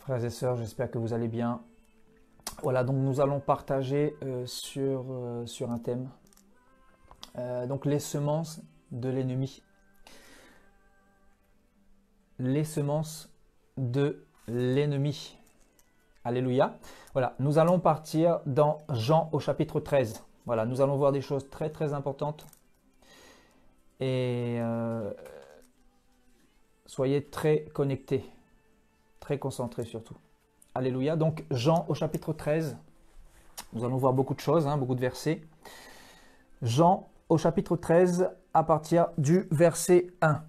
Frères et sœurs, j'espère que vous allez bien. Voilà, donc nous allons partager sur un thème. Donc les semences de l'ennemi. Les semences de l'ennemi. Alléluia. Voilà, nous allons partir dans Jean au chapitre 13. Voilà, nous allons voir des choses très très importantes. Et soyez très connectés, très concentrés surtout. Alléluia. Donc Jean au chapitre 13, nous allons voir beaucoup de choses, beaucoup de versets. Jean au chapitre 13 à partir du verset 1.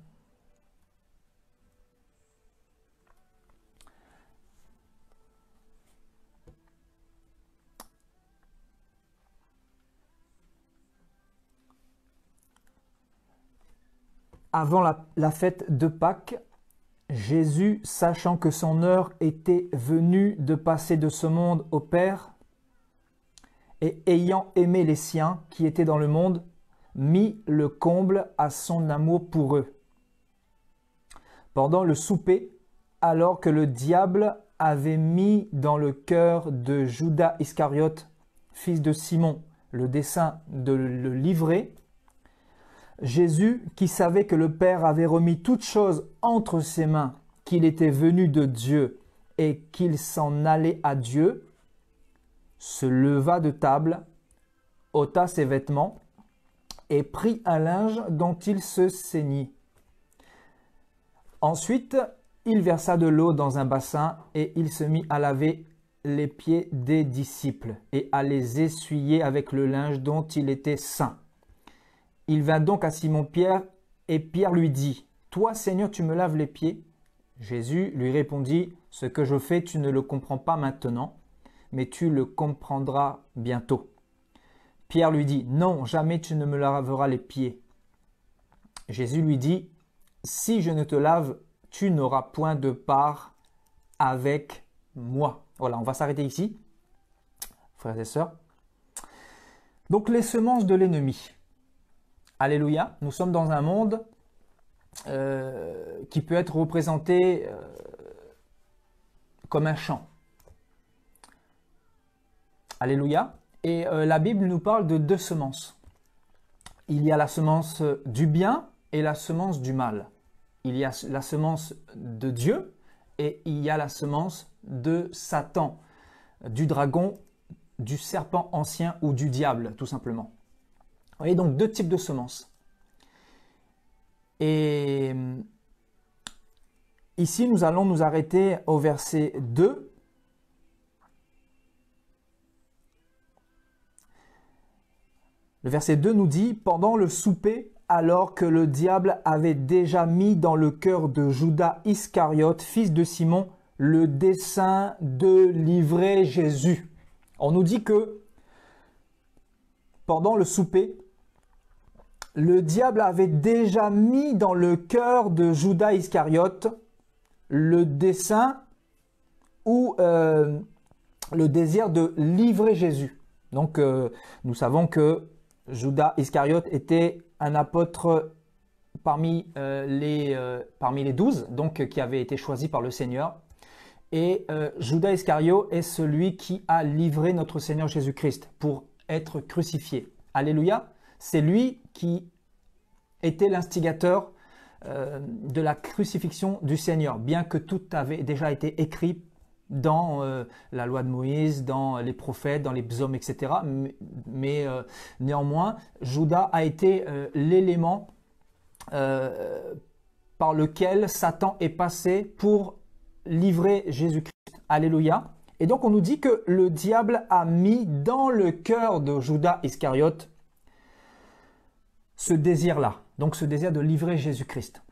Avant la fête de Pâques, Jésus, sachant que son heure était venue de passer de ce monde au Père, et ayant aimé les siens qui étaient dans le monde, mit le comble à son amour pour eux. Pendant le souper, alors que le diable avait mis dans le cœur de Judas Iscariote, fils de Simon, le dessein de le livrer, Jésus, qui savait que le Père avait remis toutes choses entre ses mains, qu'il était venu de Dieu et qu'il s'en allait à Dieu, se leva de table, ôta ses vêtements et prit un linge dont il se ceignit. Ensuite, il versa de l'eau dans un bassin et il se mit à laver les pieds des disciples et à les essuyer avec le linge dont il était ceint. Il vint donc à Simon-Pierre et Pierre lui dit « Toi, Seigneur, tu me laves les pieds ?» Jésus lui répondit « Ce que je fais, tu ne le comprends pas maintenant, mais tu le comprendras bientôt. » Pierre lui dit « Non, jamais tu ne me laveras les pieds. » Jésus lui dit « Si je ne te lave, tu n'auras point de part avec moi. » Voilà, on va s'arrêter ici, frères et sœurs. Donc les semences de l'ennemi. Alléluia, nous sommes dans un monde qui peut être représenté comme un champ. Alléluia. Et la Bible nous parle de deux semences. Il y a la semence du bien et la semence du mal. Il y a la semence de Dieu et il y a la semence de Satan, du dragon, du serpent ancien ou du diable, tout simplement. Vous voyez donc deux types de semences. Et ici, nous allons nous arrêter au verset 2. Le verset 2 nous dit « Pendant le souper, alors que le diable avait déjà mis dans le cœur de Judas Iscariote, fils de Simon, le dessein de livrer Jésus. » On nous dit que pendant le souper, le diable avait déjà mis dans le cœur de Judas Iscariote le dessein ou le désir de livrer Jésus. Donc nous savons que Judas Iscariote était un apôtre parmi les 12, donc qui avait été choisi par le Seigneur. Et Judas Iscariote est celui qui a livré notre Seigneur Jésus-Christ pour être crucifié. Alléluia. C'est lui qui était l'instigateur de la crucifixion du Seigneur, bien que tout avait déjà été écrit dans la loi de Moïse, dans les prophètes, dans les psaumes, etc. Mais néanmoins, Judas a été l'élément par lequel Satan est passé pour livrer Jésus-Christ. Alléluia. Et donc on nous dit que le diable a mis dans le cœur de Judas Iscariote ce désir-là, donc ce désir de livrer Jésus-Christ.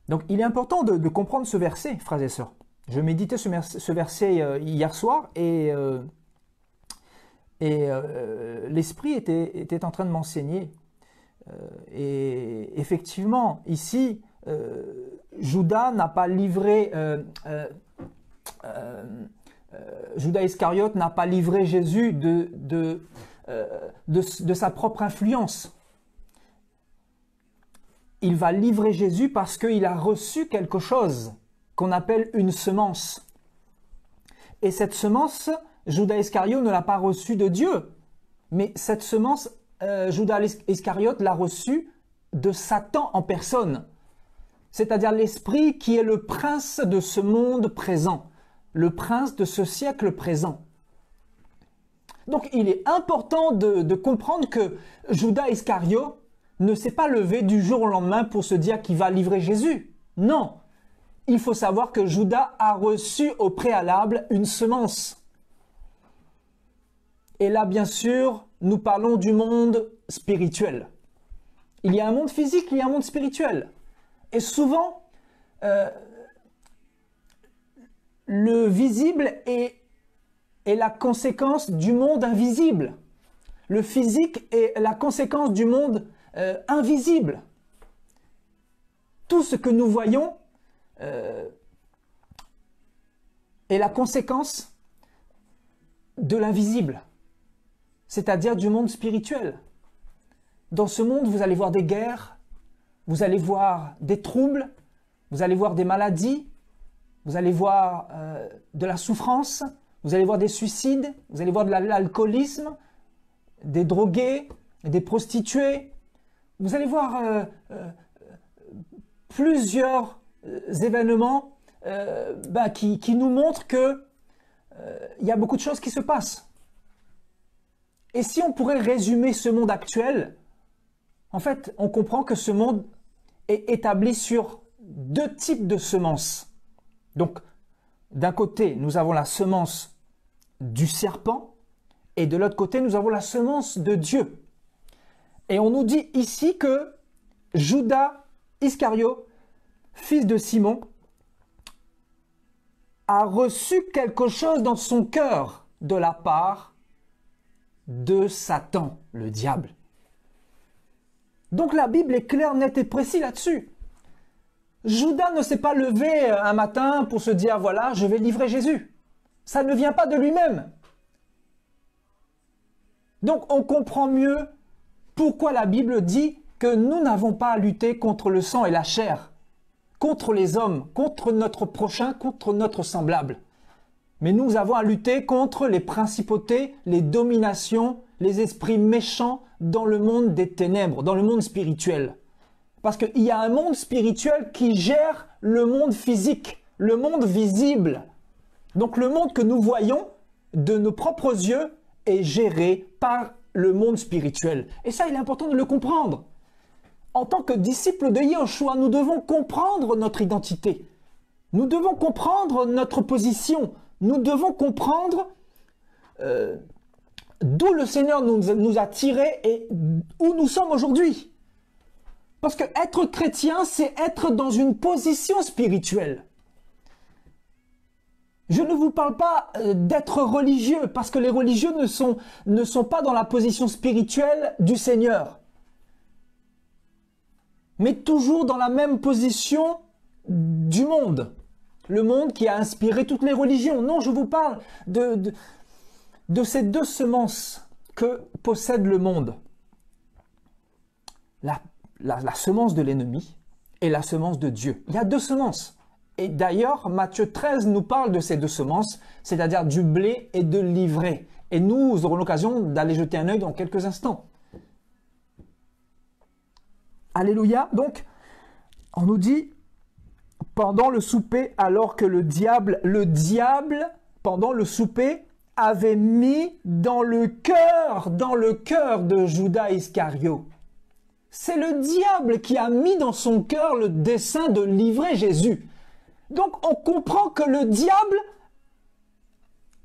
Donc il est important de comprendre ce verset, frères et sœurs. Je méditais ce verset hier soir et l'Esprit était en train de m'enseigner. Et effectivement, ici, Judas n'a pas livré, Judas Iscariote n'a pas livré Jésus de sa propre influence. Il va livrer Jésus parce qu'il a reçu quelque chose qu'on appelle une semence. Et cette semence, Judas Iscariote ne l'a pas reçue de Dieu. Mais cette semence, Judas Iscariote l'a reçue de Satan en personne. C'est-à-dire l'esprit qui est le prince de ce monde présent, le prince de ce siècle présent. Donc il est important de comprendre que Judas Iscariote ne s'est pas levé du jour au lendemain pour se dire qu'il va livrer Jésus. Non, il faut savoir que Judas a reçu au préalable une semence. Et là, bien sûr, nous parlons du monde spirituel. Il y a un monde physique, il y a un monde spirituel. Et souvent, le visible est la conséquence du monde invisible. Le physique est la conséquence du monde invisible. Tout ce que nous voyons est la conséquence de l'invisible, c'est-à-dire du monde spirituel. Dans ce monde, vous allez voir des guerres, vous allez voir des troubles, vous allez voir des maladies, vous allez voir de la souffrance, vous allez voir des suicides, vous allez voir de l'alcoolisme, des drogués, des prostituées. Vous allez voir plusieurs événements qui nous montrent que il y a beaucoup de choses qui se passent. Et si on pourrait résumer ce monde actuel, en fait, on comprend que ce monde est établi sur deux types de semences. Donc, d'un côté, nous avons la semence du serpent, et de l'autre côté, nous avons la semence de Dieu. Et on nous dit ici que Judas Iscariote, fils de Simon, a reçu quelque chose dans son cœur de la part de Satan, le diable. Donc la Bible est claire, nette et précise là-dessus. Judas ne s'est pas levé un matin pour se dire, voilà, je vais livrer Jésus. Ça ne vient pas de lui-même. Donc on comprend mieux pourquoi la Bible dit que nous n'avons pas à lutter contre le sang et la chair, contre les hommes, contre notre prochain, contre notre semblable. Mais nous avons à lutter contre les principautés, les dominations, les esprits méchants dans le monde des ténèbres, dans le monde spirituel. Parce qu'il y a un monde spirituel qui gère le monde physique, le monde visible. Donc le monde que nous voyons de nos propres yeux est géré par le monde spirituel. Et ça, il est important de le comprendre. En tant que disciples de Yahushua, nous devons comprendre notre identité. Nous devons comprendre notre position. Nous devons comprendre d'où le Seigneur nous a tirés et où nous sommes aujourd'hui. Parce que être chrétien, c'est être dans une position spirituelle. Je ne vous parle pas d'être religieux, parce que les religieux ne sont pas dans la position spirituelle du Seigneur. Mais toujours dans la même position du monde. Le monde qui a inspiré toutes les religions. Non, je vous parle de ces deux semences que possède le monde. La semence de l'ennemi et la semence de Dieu. Il y a deux semences. Et d'ailleurs, Matthieu 13 nous parle de ces deux semences, c'est-à-dire du blé et de l'ivraie. Et nous aurons l'occasion d'aller jeter un œil dans quelques instants. Alléluia. Donc, on nous dit, pendant le souper, alors que le diable, pendant le souper, avait mis dans le cœur de Judas Iscariote. C'est le diable qui a mis dans son cœur le dessein de livrer Jésus. Donc on comprend que le diable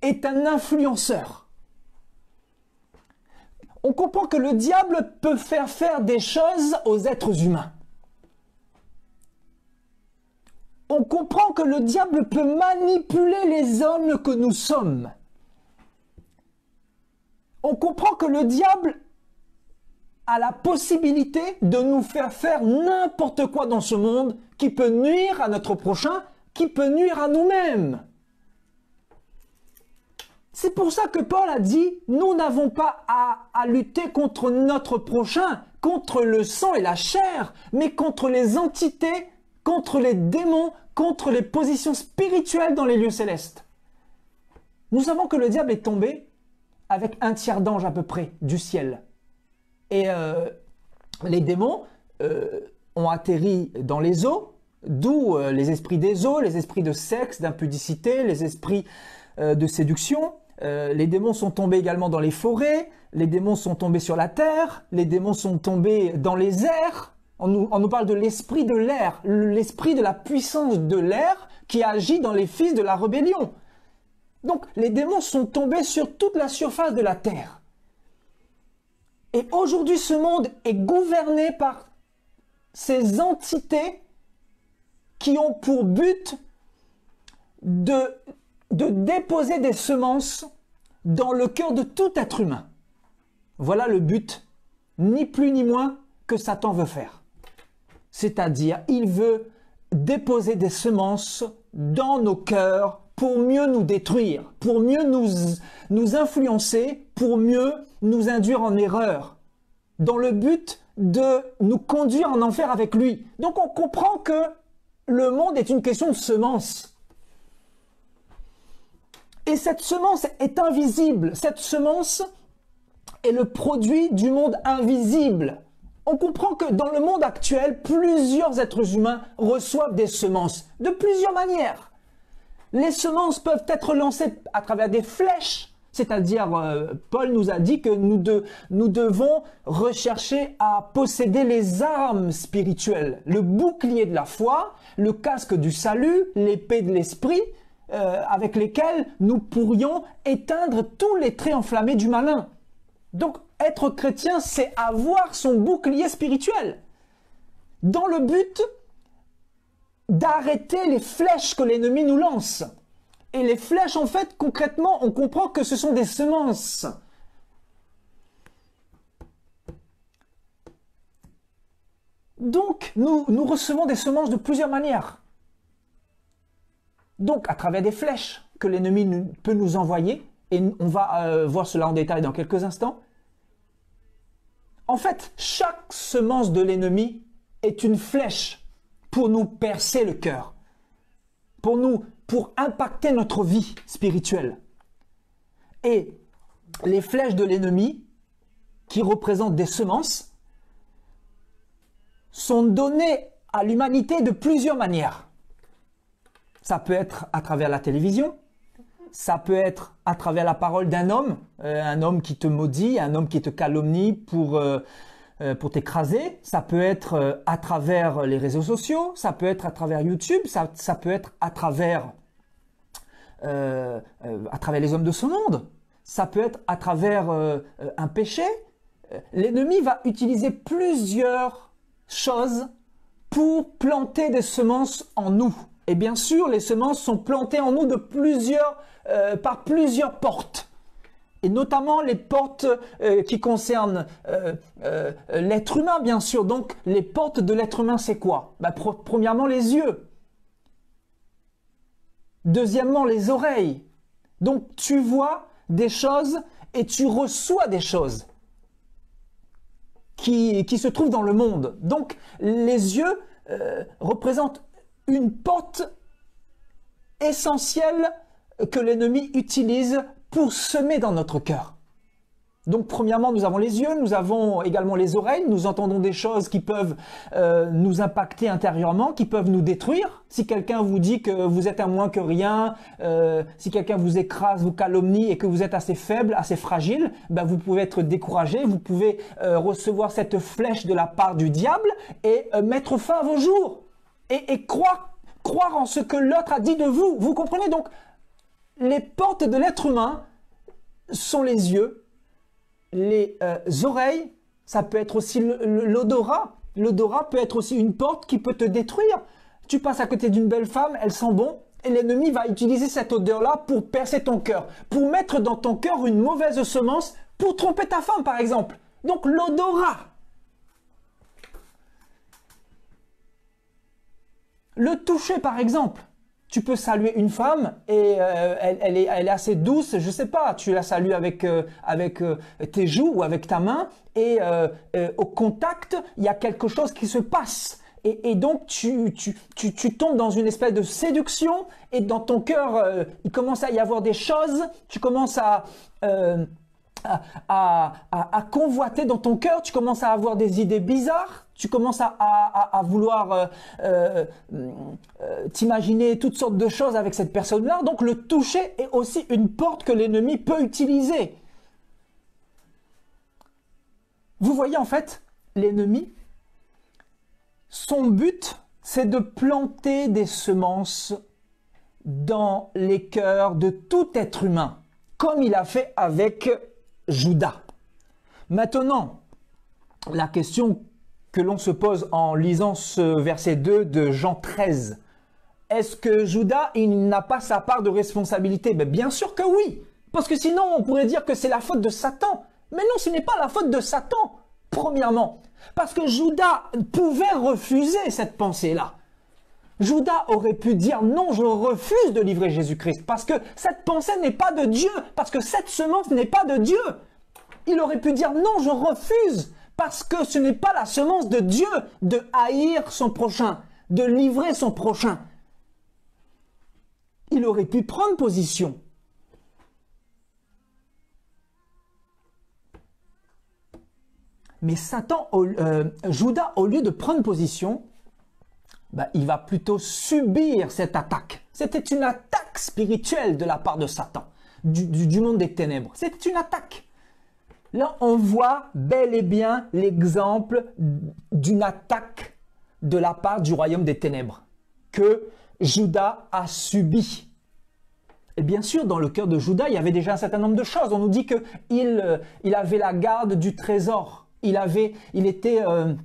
est un influenceur. On comprend que le diable peut faire des choses aux êtres humains. On comprend que le diable peut manipuler les hommes que nous sommes. On comprend que le diable a la possibilité de nous faire n'importe quoi dans ce monde qui peut nuire à notre prochain, qui peut nuire à nous-mêmes. C'est pour ça que Paul a dit, nous n'avons pas à lutter contre notre prochain, contre le sang et la chair, mais contre les entités, contre les démons, contre les positions spirituelles dans les lieux célestes. Nous savons que le diable est tombé avec un tiers d'anges à peu près du ciel. Et les démons ont atterri dans les eaux, d'où les esprits des eaux, les esprits de sexe, d'impudicité, les esprits de séduction. Les démons sont tombés également dans les forêts, les démons sont tombés sur la terre, les démons sont tombés dans les airs. On nous parle de l'esprit de l'air, l'esprit de la puissance de l'air qui agit dans les fils de la rébellion. Donc les démons sont tombés sur toute la surface de la terre. Et aujourd'hui, ce monde est gouverné par ces entités qui ont pour but de déposer des semences dans le cœur de tout être humain. Voilà le but, ni plus ni moins, que Satan veut faire. C'est-à-dire, il veut déposer des semences dans nos cœurs pour mieux nous détruire, pour mieux nous influencer, pour mieux nous induire en erreur, dans le but de nous conduire en enfer avec lui. Donc on comprend que le monde est une question de semence. Et cette semence est invisible. Cette semence est le produit du monde invisible. On comprend que dans le monde actuel, plusieurs êtres humains reçoivent des semences de plusieurs manières. Les semences peuvent être lancées à travers des flèches, c'est-à-dire Paul nous a dit que nous devons rechercher à posséder les armes spirituelles, le bouclier de la foi, le casque du salut, l'épée de l'esprit, avec lesquels nous pourrions éteindre tous les traits enflammés du malin. Donc, être chrétien, c'est avoir son bouclier spirituel, dans le but d'arrêter les flèches que l'ennemi nous lance. Et les flèches, en fait, concrètement, on comprend que ce sont des semences. Donc, nous recevons des semences de plusieurs manières. Donc, à travers des flèches que l'ennemi peut nous envoyer, et on va voir cela en détail dans quelques instants. En fait, chaque semence de l'ennemi est une flèche pour nous percer le cœur, pour impacter notre vie spirituelle. Et les flèches de l'ennemi, qui représentent des semences, sont données à l'humanité de plusieurs manières. Ça peut être à travers la télévision, ça peut être à travers la parole d'un homme qui te maudit, un homme qui te calomnie pour t'écraser. Ça peut être à travers les réseaux sociaux, ça peut être à travers YouTube, ça peut être à travers les hommes de ce monde. Ça peut être à travers un péché. L'ennemi va utiliser plusieurs choses pour planter des semences en nous. Et bien sûr, les semences sont plantées en nous par plusieurs portes. Et notamment les portes qui concernent l'être humain, bien sûr. Donc, les portes de l'être humain, c'est quoi? Premièrement, les yeux. Deuxièmement, les oreilles. Donc, tu vois des choses et tu reçois des choses qui se trouvent dans le monde. Donc, les yeux représentent une porte essentielle que l'ennemi utilise pour semer dans notre cœur. Donc, premièrement, nous avons les yeux, nous avons également les oreilles, nous entendons des choses qui peuvent nous impacter intérieurement, qui peuvent nous détruire. Si quelqu'un vous dit que vous êtes un moins que rien, si quelqu'un vous écrase, vous calomnie et que vous êtes assez faible, assez fragile, vous pouvez être découragé, vous pouvez recevoir cette flèche de la part du diable et mettre fin à vos jours. Et croire en ce que l'autre a dit de vous. Vous comprenez? Donc, les portes de l'être humain sont les yeux, les oreilles, ça peut être aussi l'odorat. L'odorat peut être aussi une porte qui peut te détruire. Tu passes à côté d'une belle femme, elle sent bon, et l'ennemi va utiliser cette odeur-là pour percer ton cœur, pour mettre dans ton cœur une mauvaise semence, pour tromper ta femme, par exemple. Donc, l'odorat. Le toucher, par exemple. Tu peux saluer une femme et elle est assez douce, je sais pas, tu la salues avec tes joues ou avec ta main et au contact, il y a quelque chose qui se passe. et donc tu tombes dans une espèce de séduction et dans ton cœur, il commence à y avoir des choses, tu commences à convoiter dans ton cœur, tu commences à avoir des idées bizarres, tu commences à vouloir t'imaginer toutes sortes de choses avec cette personne-là. Donc le toucher est aussi une porte que l'ennemi peut utiliser. Vous voyez en fait, l'ennemi, son but, c'est de planter des semences dans les cœurs de tout être humain, comme il a fait avec Judas. Maintenant, la question que l'on se pose en lisant ce verset 2 de Jean 13, est-ce que Judas, il n'a pas sa part de responsabilité? Ben, bien sûr que oui, parce que sinon on pourrait dire que c'est la faute de Satan. Mais non, ce n'est pas la faute de Satan, premièrement, parce que Judas pouvait refuser cette pensée-là. Judas aurait pu dire non, je refuse de livrer Jésus-Christ, parce que cette pensée n'est pas de Dieu, parce que cette semence n'est pas de Dieu. Il aurait pu dire non, je refuse, parce que ce n'est pas la semence de Dieu de haïr son prochain, de livrer son prochain. Il aurait pu prendre position. Mais Judas, au lieu de prendre position, il va plutôt subir cette attaque. C'était une attaque spirituelle de la part de Satan, du monde des ténèbres. C'était une attaque. Là, on voit bel et bien l'exemple d'une attaque de la part du royaume des ténèbres que Judas a subi. Et bien sûr, dans le cœur de Judas, il y avait déjà un certain nombre de choses. On nous dit qu'il avait la garde du trésor. Il était le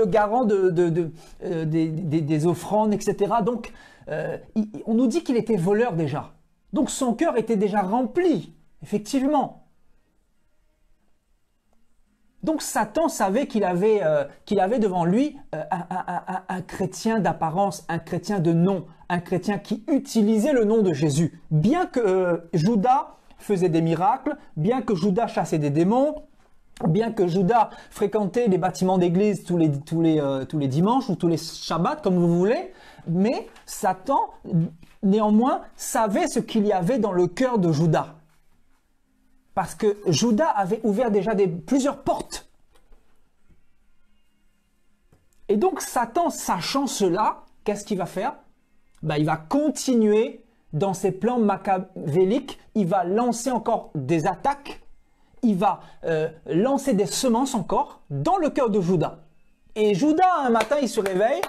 garant des offrandes, etc. Donc, on nous dit qu'il était voleur déjà. Donc, son cœur était déjà rempli, effectivement. Donc, Satan savait qu'il avait devant lui un chrétien d'apparence, un chrétien de nom, un chrétien qui utilisait le nom de Jésus. Bien que Judas faisait des miracles, bien que Judas chassait des démons, bien que Judas fréquentait les bâtiments d'église tous les dimanches ou tous les shabbats, comme vous voulez, mais Satan, néanmoins, savait ce qu'il y avait dans le cœur de Judas. Parce que Judas avait ouvert déjà plusieurs portes. Et donc Satan, sachant cela, qu'est-ce qu'il va faire? Il va continuer dans ses plans machiavéliques, il va lancer encore des attaques, il va lancer des semences encore dans le cœur de Judas. Et Judas, un matin, il se réveille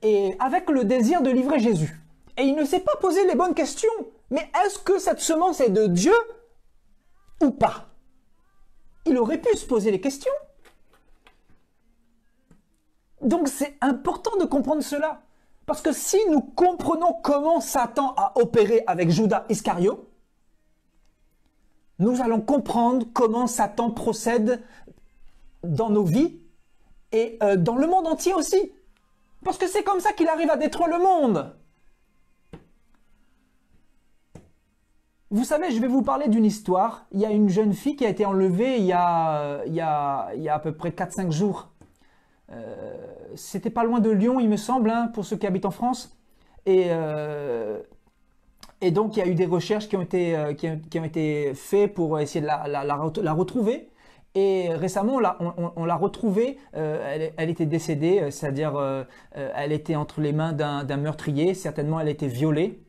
et avec le désir de livrer Jésus. Et il ne s'est pas posé les bonnes questions. Mais est-ce que cette semence est de Dieu ou pas? Il aurait pu se poser les questions. Donc c'est important de comprendre cela. Parce que si nous comprenons comment Satan a opéré avec Judas Iscariote, nous allons comprendre comment Satan procède dans nos vies et dans le monde entier aussi. Parce que c'est comme ça qu'il arrive à détruire le monde. Vous savez, je vais vous parler d'une histoire. Il y a une jeune fille qui a été enlevée il y a à peu près 4-5 jours. C'était pas loin de Lyon, il me semble, hein, pour ceux qui habitent en France. Et donc, il y a eu des recherches qui ont été faites pour essayer de la retrouver. Et récemment, on l'a retrouvée. Elle était décédée, c'est-à-dire elle était entre les mains d'un meurtrier. Certainement, elle était violée.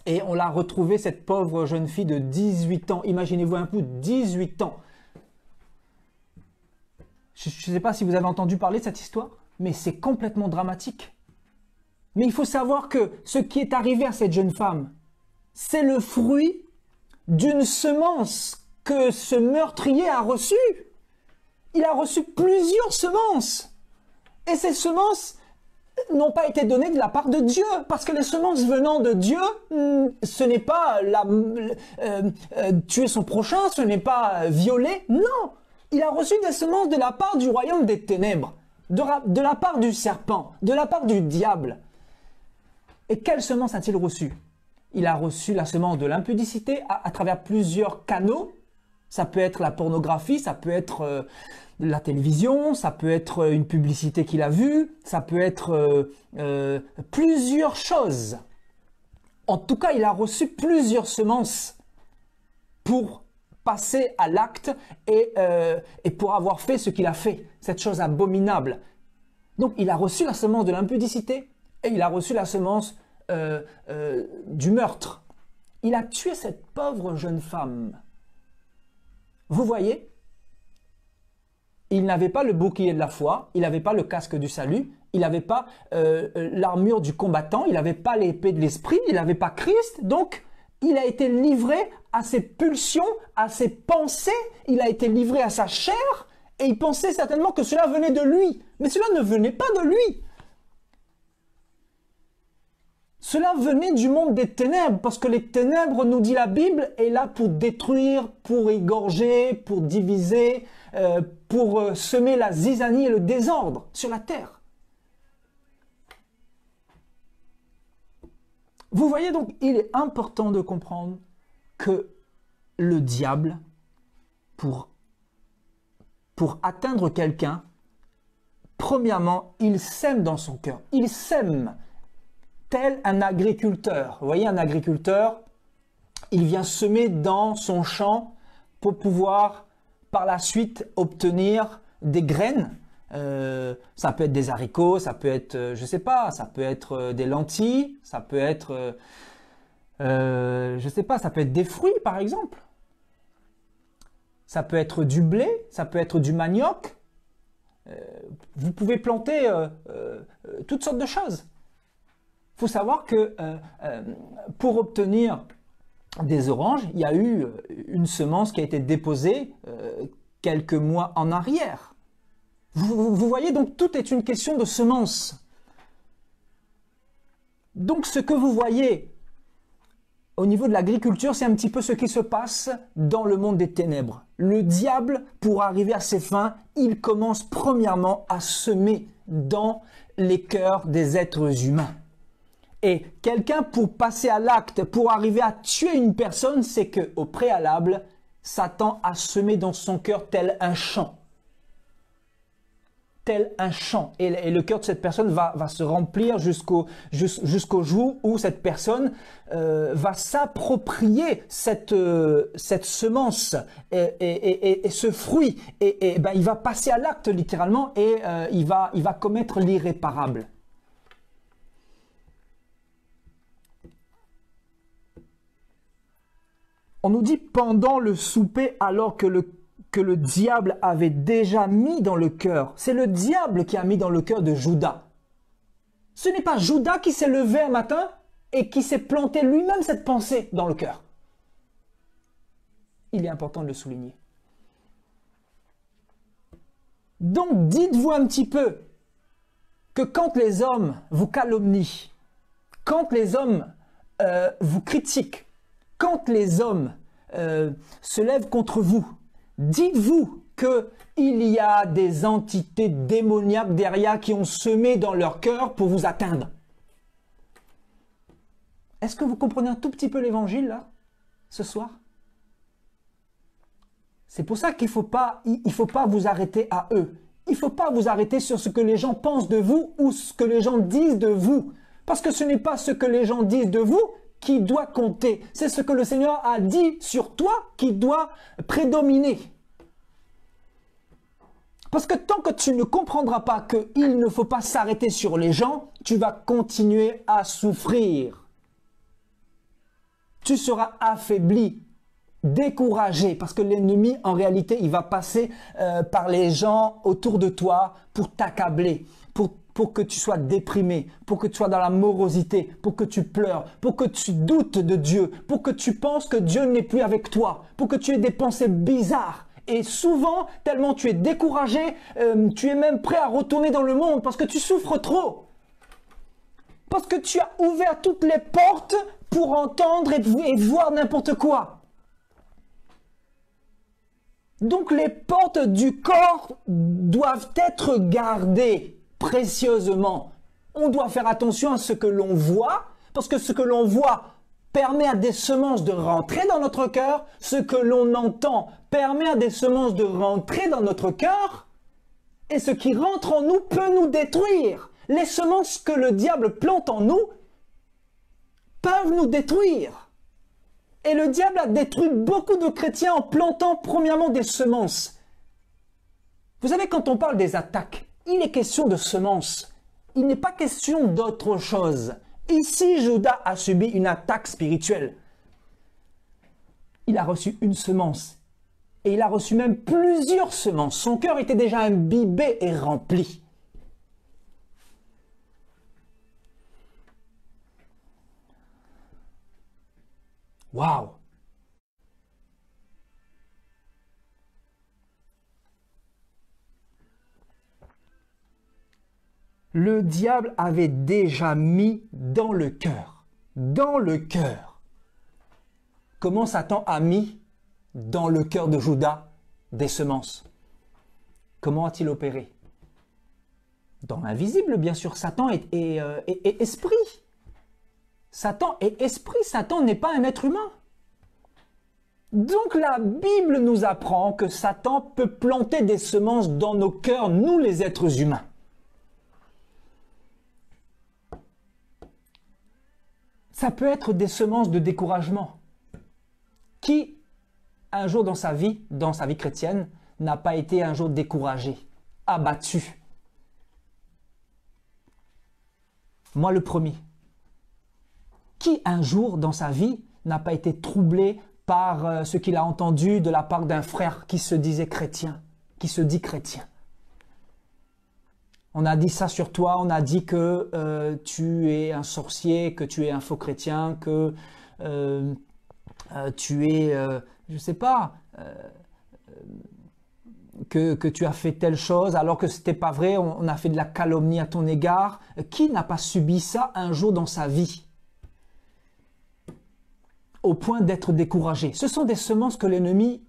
Et on l'a retrouvée, cette pauvre jeune fille de 18 ans. Imaginez-vous un peu, 18 ans. Je ne sais pas si vous avez entendu parler de cette histoire, mais c'est complètement dramatique. Mais il faut savoir que ce qui est arrivé à cette jeune femme, c'est le fruit d'une semence que ce meurtrier a reçue. Il a reçu plusieurs semences. Et ces semences n'ont pas été données de la part de Dieu. Parce que les semences venant de Dieu, ce n'est pas tuer son prochain, ce n'est pas violer. Non, il a reçu des semences de la part du royaume des ténèbres, de la part du serpent, de la part du diable. Et quelle semence a-t-il reçu? Il a reçu la semence de l'impudicité à travers plusieurs canaux. Ça peut être la pornographie, ça peut être la télévision, ça peut être une publicité qu'il a vue, ça peut être plusieurs choses. En tout cas, il a reçu plusieurs semences pour passer à l'acte et pour avoir fait ce qu'il a fait, cette chose abominable. Donc, il a reçu la semence de l'impudicité et il a reçu la semence du meurtre. Il a tué cette pauvre jeune femme. Vous voyez, il n'avait pas le bouclier de la foi, il n'avait pas le casque du salut, il n'avait pas l'armure du combattant, il n'avait pas l'épée de l'esprit, il n'avait pas Christ. Donc, il a été livré à ses pulsions, à ses pensées, il a été livré à sa chair, et il pensait certainement que cela venait de lui. Mais cela ne venait pas de lui. Cela venait du monde des ténèbres, parce que les ténèbres, nous dit la Bible, est là pour détruire, pour égorger, pour diviser, pour semer la zizanie et le désordre sur la terre. Vous voyez donc, il est important de comprendre que le diable, pour atteindre quelqu'un, premièrement, il sème dans son cœur. Il sème tel un agriculteur. Vous voyez, un agriculteur, il vient semer dans son champ pour pouvoir par la suite obtenir des graines. Ça peut être des haricots, ça peut être, je sais pas, ça peut être des lentilles, ça peut être, je sais pas, ça peut être des fruits par exemple. Ça peut être du blé, ça peut être du manioc. Vous pouvez planter toutes sortes de choses. Il faut savoir que pour obtenir des oranges, il y a eu une semence qui a été déposée quelques mois en arrière. Vous voyez, donc tout est une question de semence. Donc ce que vous voyez au niveau de l'agriculture, c'est un petit peu ce qui se passe dans le monde des ténèbres. Le diable, pour arriver à ses fins, il commence premièrement à semer dans les cœurs des êtres humains. Et quelqu'un, pour passer à l'acte, pour arriver à tuer une personne, c'est qu'au préalable, Satan a semé dans son cœur tel un champ. Tel un champ. Et le cœur de cette personne va se remplir jusqu'au jour où cette personne va s'approprier cette semence et ce fruit. Et ben, il va passer à l'acte littéralement et il va commettre l'irréparable. On nous dit pendant le souper, alors que le diable avait déjà mis dans le cœur. C'est le diable qui a mis dans le cœur de Judas. Ce n'est pas Judas qui s'est levé un matin et qui s'est planté lui-même cette pensée dans le cœur. Il est important de le souligner. Donc dites-vous un petit peu que quand les hommes vous calomnient, quand les hommes vous critiquent, quand les hommes se lèvent contre vous, dites-vous qu'il y a des entités démoniaques derrière qui ont semé dans leur cœur pour vous atteindre. Est-ce que vous comprenez un tout petit peu l'évangile là, ce soir? C'est pour ça qu'il ne faut pas vous arrêter à eux. Il ne faut pas vous arrêter sur ce que les gens pensent de vous ou ce que les gens disent de vous. Parce que ce n'est pas ce que les gens disent de vous qui doit compter. C'est ce que le Seigneur a dit sur toi qui doit prédominer. Parce que tant que tu ne comprendras pas qu'il ne faut pas s'arrêter sur les gens, tu vas continuer à souffrir. Tu seras affaibli, découragé, parce que l'ennemi, en réalité, il va passer par les gens autour de toi pour t'accabler, pour que tu sois déprimé, pour que tu sois dans la morosité, pour que tu pleures, pour que tu doutes de Dieu, pour que tu penses que Dieu n'est plus avec toi, pour que tu aies des pensées bizarres. Et souvent, tellement tu es découragé, tu es même prêt à retourner dans le monde parce que tu souffres trop. Parce que tu as ouvert toutes les portes pour entendre et voir n'importe quoi. Donc les portes du corps doivent être gardées précieusement. On doit faire attention à ce que l'on voit, parce que ce que l'on voit permet à des semences de rentrer dans notre cœur. Ce que l'on entend permet à des semences de rentrer dans notre cœur, et ce qui rentre en nous peut nous détruire. Les semences que le diable plante en nous peuvent nous détruire. Et le diable a détruit beaucoup de chrétiens en plantant premièrement des semences. Vous savez, quand on parle des attaques, il est question de semences. Il n'est pas question d'autre chose. Ici, Judas a subi une attaque spirituelle. Il a reçu une semence. Et il a reçu même plusieurs semences. Son cœur était déjà imbibé et rempli. Waouh! Le diable avait déjà mis dans le cœur. Dans le cœur. Comment Satan a mis dans le cœur de Judas des semences? Comment a-t-il opéré? Dans l'invisible, bien sûr. Satan est esprit. Satan est esprit. Satan n'est pas un être humain. Donc la Bible nous apprend que Satan peut planter des semences dans nos cœurs, nous les êtres humains. Ça peut être des semences de découragement. Qui, un jour dans sa vie chrétienne, n'a pas été un jour découragé, abattu? Moi le premier. Qui, un jour dans sa vie, n'a pas été troublé par ce qu'il a entendu de la part d'un frère qui se disait chrétien, qui se dit chrétien? On a dit ça sur toi, on a dit que tu es un sorcier, que tu es un faux chrétien, que tu es, je ne sais pas, que tu as fait telle chose alors que ce n'était pas vrai, on a fait de la calomnie à ton égard. Qui n'a pas subi ça un jour dans sa vie? Au point d'être découragé. Ce sont des semences que l'ennemi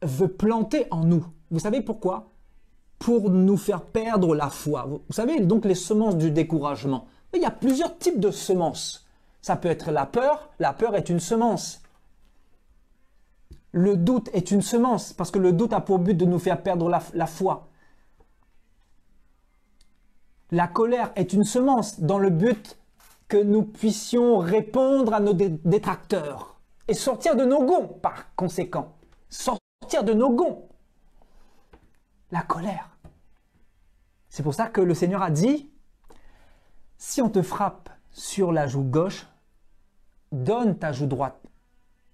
veut planter en nous. Vous savez pourquoi? Pour nous faire perdre la foi. Vous savez, donc les semences du découragement. Il y a plusieurs types de semences. Ça peut être la peur. La peur est une semence. Le doute est une semence, parce que le doute a pour but de nous faire perdre la foi. La colère est une semence dans le but que nous puissions répondre à nos détracteurs et sortir de nos gonds par conséquent. Sortir de nos gonds. La colère. C'est pour ça que le Seigneur a dit, si on te frappe sur la joue gauche, donne ta joue droite.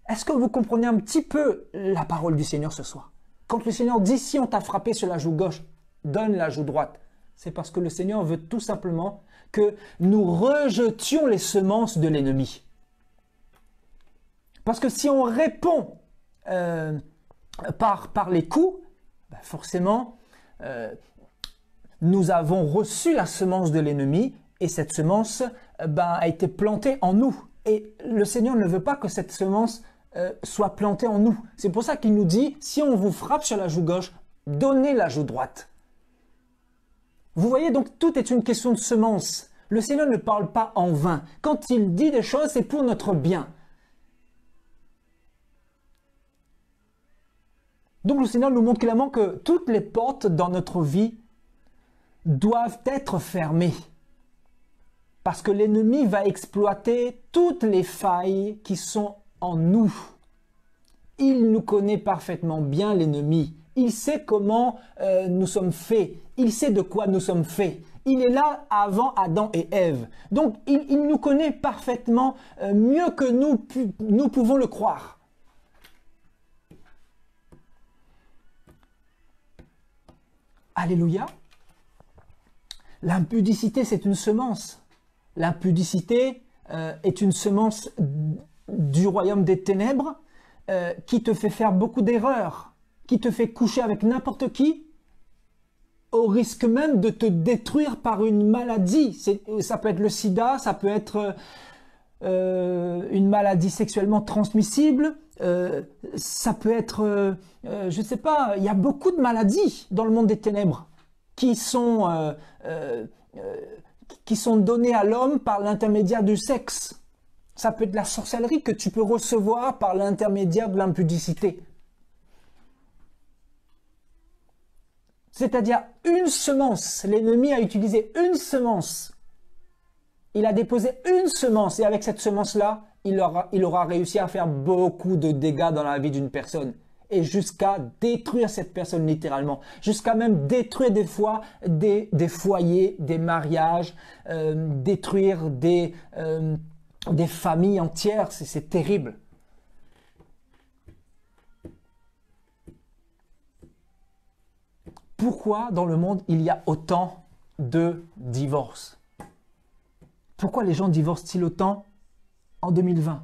Est-ce que vous comprenez un petit peu la parole du Seigneur ce soir? Quand le Seigneur dit, si on t'a frappé sur la joue gauche, donne la joue droite. C'est parce que le Seigneur veut tout simplement que nous rejetions les semences de l'ennemi. Parce que si on répond par les coups, ben forcément, nous avons reçu la semence de l'ennemi et cette semence a été plantée en nous. Et le Seigneur ne veut pas que cette semence soit plantée en nous. C'est pour ça qu'il nous dit, si on vous frappe sur la joue gauche, donnez la joue droite. Vous voyez, donc tout est une question de semence. Le Seigneur ne parle pas en vain. Quand il dit des choses, c'est pour notre bien. Donc le Seigneur nous montre clairement que toutes les portes dans notre vie doivent être fermées. Parce que l'ennemi va exploiter toutes les failles qui sont en nous. Il nous connaît parfaitement bien, l'ennemi. Il sait comment nous sommes faits. Il sait de quoi nous sommes faits. Il est là avant Adam et Ève. Donc il nous connaît parfaitement mieux que nous pouvons le croire. Alléluia. L'impudicité, c'est une semence. L'impudicité est une semence du royaume des ténèbres qui te fait faire beaucoup d'erreurs, qui te fait coucher avec n'importe qui, au risque même de te détruire par une maladie. Ça peut être le sida, ça peut être une maladie sexuellement transmissible, ça peut être, je ne sais pas, il y a beaucoup de maladies dans le monde des ténèbres qui sont données à l'homme par l'intermédiaire du sexe. Ça peut être la sorcellerie que tu peux recevoir par l'intermédiaire de l'impudicité. C'est-à-dire une semence. L'ennemi a utilisé une semence. Il a déposé une semence et avec cette semence-là, il aura réussi à faire beaucoup de dégâts dans la vie d'une personne. Et jusqu'à détruire cette personne littéralement. Jusqu'à même détruire des fois des foyers, des mariages, détruire des familles entières. C'est terrible. Pourquoi dans le monde il y a autant de divorces? Pourquoi les gens divorcent-ils autant en 2020?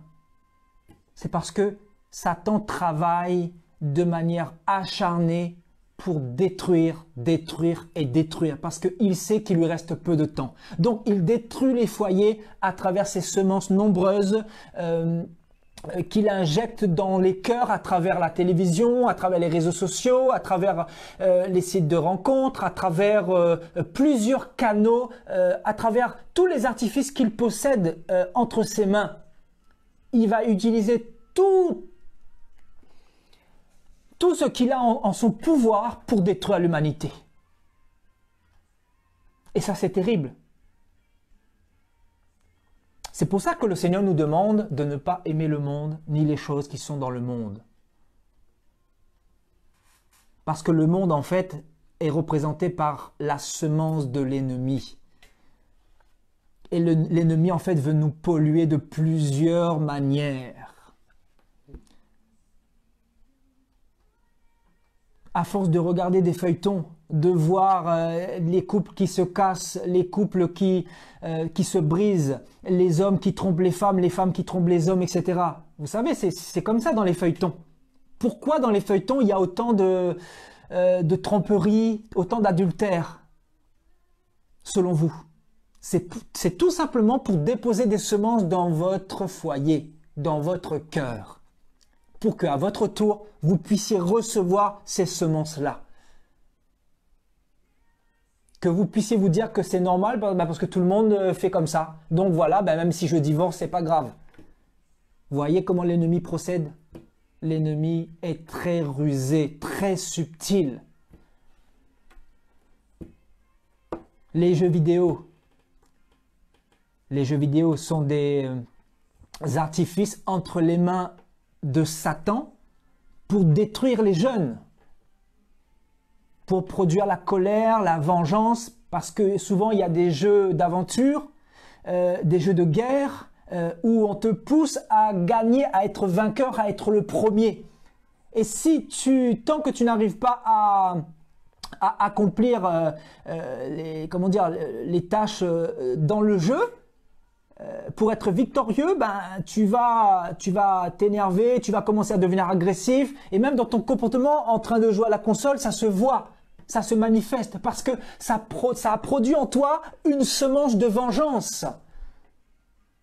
C'est parce que Satan travaille de manière acharnée pour détruire, détruire et détruire. Parce qu'il sait qu'il lui reste peu de temps. Donc il détruit les foyers à travers ces semences nombreuses qu'il injecte dans les cœurs à travers la télévision, à travers les réseaux sociaux, à travers les sites de rencontres, à travers plusieurs canaux, à travers tous les artifices qu'il possède entre ses mains. Il va utiliser tout ce qu'il a en son pouvoir pour détruire l'humanité. Et ça, c'est terrible. C'est pour ça que le Seigneur nous demande de ne pas aimer le monde, ni les choses qui sont dans le monde. Parce que le monde, en fait, est représenté par la semence de l'ennemi. Et l'ennemi, en fait, veut nous polluer de plusieurs manières. À force de regarder des feuilletons, de voir les couples qui se cassent, les couples qui se brisent, les hommes qui trompent les femmes qui trompent les hommes, etc. Vous savez, c'est comme ça dans les feuilletons. Pourquoi dans les feuilletons il y a autant de tromperies, autant d'adultère, selon vous? C'est tout simplement pour déposer des semences dans votre foyer, dans votre cœur, pour qu'à votre tour, vous puissiez recevoir ces semences-là. Que vous puissiez vous dire que c'est normal parce que tout le monde fait comme ça. Donc voilà, même si je divorce, c'est pas grave. Vous voyez comment l'ennemi procède? L'ennemi est très rusé, très subtil. Les jeux vidéo. Les jeux vidéo sont des artifices entre les mains de Satan pour détruire les jeunes. Pour produire la colère, la vengeance, parce que souvent il y a des jeux d'aventure, des jeux de guerre, où on te pousse à gagner, à être vainqueur, à être le premier. Et si tant que tu n'arrives pas à accomplir les tâches dans le jeu, pour être victorieux, tu vas t'énerver, tu vas commencer à devenir agressif, et même dans ton comportement en train de jouer à la console, ça se voit, ça se manifeste, parce que ça a produit en toi une semence de vengeance.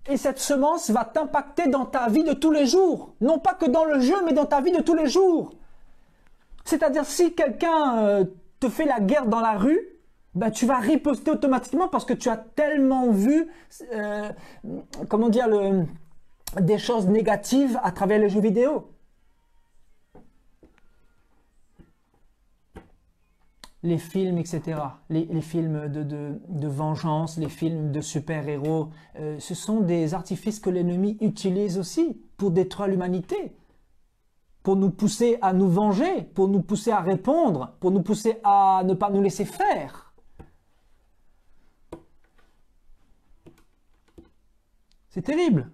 Et cette semence va t'impacter dans ta vie de tous les jours, non pas que dans le jeu, mais dans ta vie de tous les jours. C'est-à-dire, si quelqu'un te fait la guerre dans la rue, tu vas riposter automatiquement parce que tu as tellement vu des choses négatives à travers les jeux vidéo. Les films, etc. Les films de vengeance, les films de super-héros, ce sont des artifices que l'ennemi utilise aussi pour détruire l'humanité, pour nous pousser à nous venger, pour nous pousser à répondre, pour nous pousser à ne pas nous laisser faire. C'est terrible.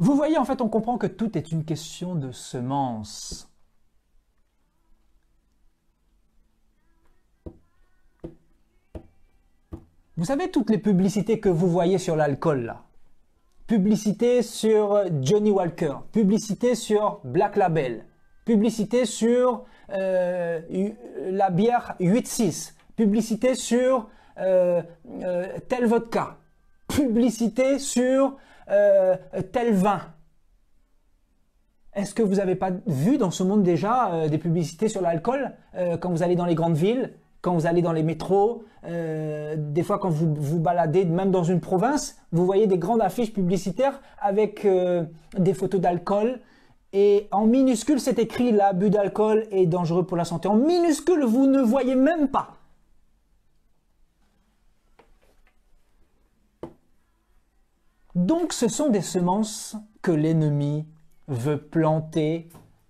Vous voyez, en fait, on comprend que tout est une question de semences. Vous savez, toutes les publicités que vous voyez sur l'alcool, là. Publicité sur Johnny Walker, publicité sur Black Label, publicité sur la bière 8-6, publicité sur tel vodka, publicité sur tel vin. Est-ce que vous n'avez pas vu dans ce monde déjà des publicités sur l'alcool quand vous allez dans les grandes villes, quand vous allez dans les métros, des fois quand vous vous baladez, même dans une province, vous voyez des grandes affiches publicitaires avec des photos d'alcool Et en minuscule, c'est écrit l'abus d'alcool est dangereux pour la santé. En minuscule, vous ne voyez même pas. Donc, ce sont des semences que l'ennemi veut planter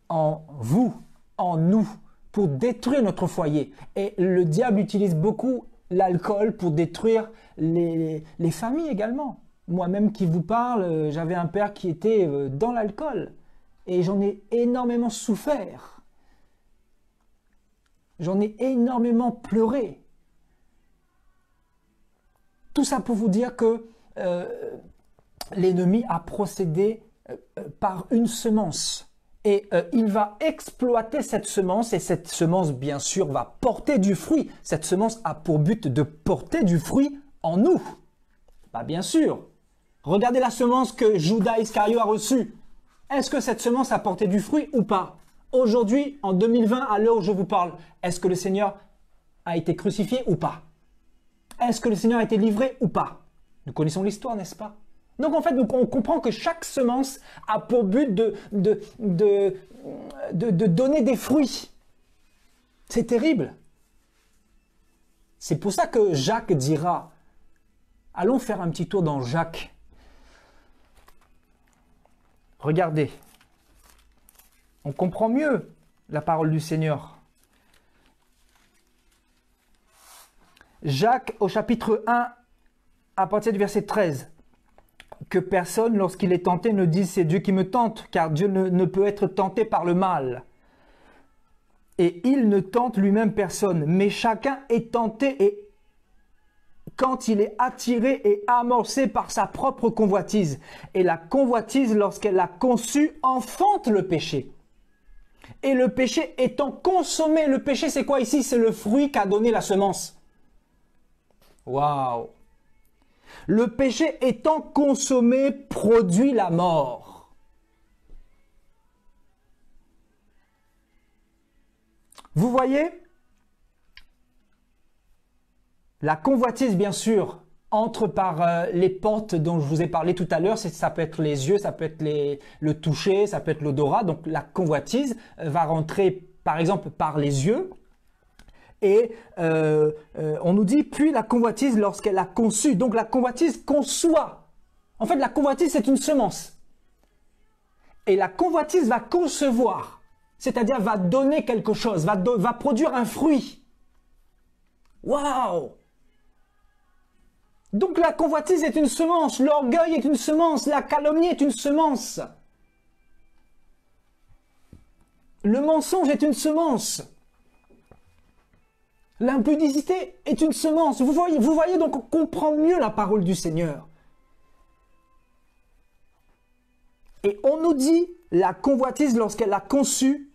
en vous, en nous, pour détruire notre foyer. Et le diable utilise beaucoup l'alcool pour détruire les familles également. Moi-même qui vous parle, j'avais un père qui était dans l'alcool. Et j'en ai énormément souffert. J'en ai énormément pleuré. Tout ça pour vous dire que l'ennemi a procédé par une semence. Et il va exploiter cette semence, et cette semence, bien sûr, va porter du fruit. Cette semence a pour but de porter du fruit en nous. Bah, bien sûr. Regardez la semence que Judas Iscario a reçue. Est-ce que cette semence a porté du fruit ou pas? Aujourd'hui, en 2020, à l'heure où je vous parle, est-ce que le Seigneur a été crucifié ou pas? Est-ce que le Seigneur a été livré ou pas? Nous connaissons l'histoire, n'est-ce pas? Donc en fait, on comprend que chaque semence a pour but de donner des fruits. C'est terrible. C'est pour ça que Jacques dira, allons faire un petit tour dans Jacques. Regardez, on comprend mieux la parole du Seigneur. Jacques au chapitre 1, à partir du verset 13. Que personne, lorsqu'il est tenté, ne dise c'est Dieu qui me tente, car Dieu ne peut être tenté par le mal. Et il ne tente lui-même personne, mais chacun est tenté et quand il est attiré et amorcé par sa propre convoitise. Et la convoitise, lorsqu'elle l'a conçue, enfante le péché. Et le péché étant consommé, le péché c'est quoi ici? C'est le fruit qu'a donné la semence. Waouh! Le péché étant consommé produit la mort. Vous voyez? La convoitise, bien sûr, entre par les portes dont je vous ai parlé tout à l'heure. Ça peut être les yeux, ça peut être le toucher, ça peut être l'odorat. Donc la convoitise va rentrer, par exemple, par les yeux. Et on nous dit, puis la convoitise lorsqu'elle a conçu. Donc la convoitise conçoit. En fait, la convoitise, c'est une semence. Et la convoitise va concevoir. C'est-à-dire va donner quelque chose, va produire un fruit. Waouh! Donc la convoitise est une semence, l'orgueil est une semence, la calomnie est une semence. Le mensonge est une semence. L'impudicité est une semence. Vous voyez, donc on comprend mieux la parole du Seigneur. Et on nous dit, la convoitise, lorsqu'elle a conçu,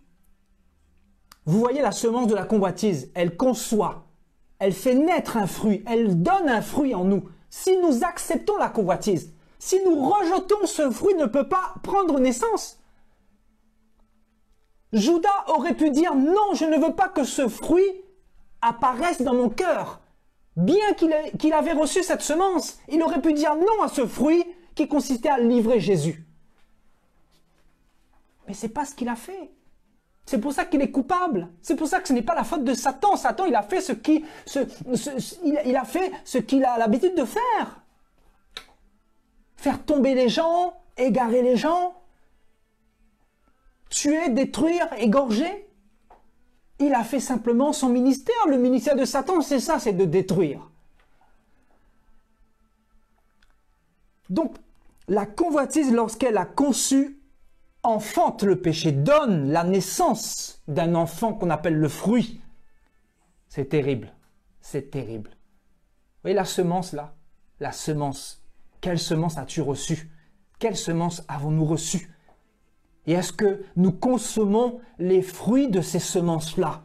vous voyez la semence de la convoitise, elle conçoit. Elle fait naître un fruit, elle donne un fruit en nous. Si nous acceptons la convoitise, si nous rejetons ce fruit, ne peut pas prendre naissance. Judas aurait pu dire non, je ne veux pas que ce fruit apparaisse dans mon cœur. Bien qu'il avait reçu cette semence, il aurait pu dire non à ce fruit qui consistait à livrer Jésus. Mais ce n'est pas ce qu'il a fait. C'est pour ça qu'il est coupable. C'est pour ça que ce n'est pas la faute de Satan. Satan, il a fait ce qu'il a l'habitude de faire. Faire tomber les gens, égarer les gens, tuer, détruire, égorger. Il a fait simplement son ministère. Le ministère de Satan, c'est ça, c'est de détruire. Donc, la convoitise, lorsqu'elle a conçu, enfante le péché, donne la naissance d'un enfant qu'on appelle le fruit. C'est terrible, c'est terrible. Vous voyez la semence là, la semence. Quelle semence as-tu reçue? Quelle semence avons-nous reçue? Et est-ce que nous consommons les fruits de ces semences-là?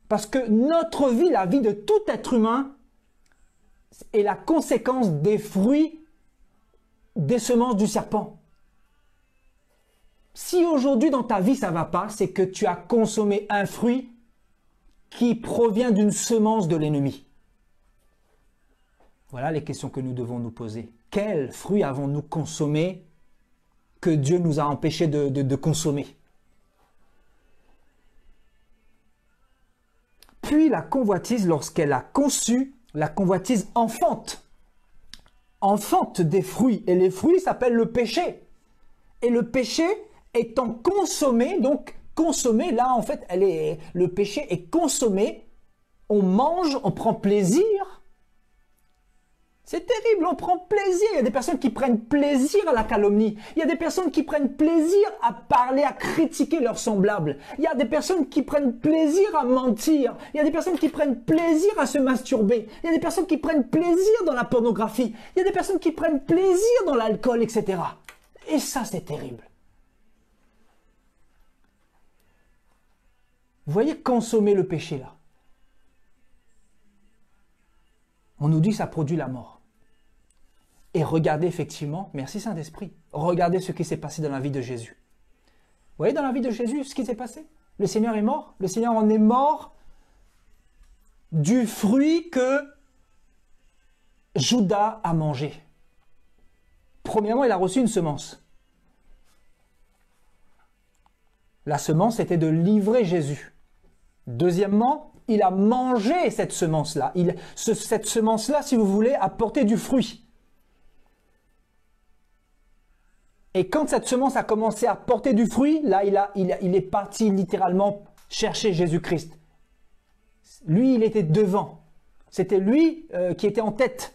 Parce que notre vie, la vie de tout être humain, est la conséquence des fruits des semences du serpent. Si aujourd'hui dans ta vie ça ne va pas, c'est que tu as consommé un fruit qui provient d'une semence de l'ennemi. Voilà les questions que nous devons nous poser. Quel fruit avons-nous consommé que Dieu nous a empêchés de consommer. Puis la convoitise, lorsqu'elle a conçu, la convoitise enfante. Enfante des fruits. Et les fruits s'appellent le péché. Et le péché étant consommé, donc consommé, là en fait, le péché est consommé, on mange, on prend plaisir. C'est terrible, on prend plaisir. Il y a des personnes qui prennent plaisir à la calomnie. Il y a des personnes qui prennent plaisir à parler, à critiquer leurs semblables. Il y a des personnes qui prennent plaisir à mentir. Il y a des personnes qui prennent plaisir à se masturber. Il y a des personnes qui prennent plaisir dans la pornographie. Il y a des personnes qui prennent plaisir dans l'alcool, etc. Et ça, c'est terrible. Vous voyez, consommer le péché, là. On nous dit que ça produit la mort. Et regardez effectivement, merci Saint-Esprit, regardez ce qui s'est passé dans la vie de Jésus. Vous voyez dans la vie de Jésus ce qui s'est passé? Le Seigneur est mort. Le Seigneur en est mort du fruit que Judas a mangé. Premièrement, il a reçu une semence. La semence était de livrer Jésus. Deuxièmement, il a mangé cette semence-là. Cette semence-là, si vous voulez, a porté du fruit. Et quand cette semence a commencé à porter du fruit, là, il est parti littéralement chercher Jésus-Christ. Lui, il était devant. C'était lui qui était en tête.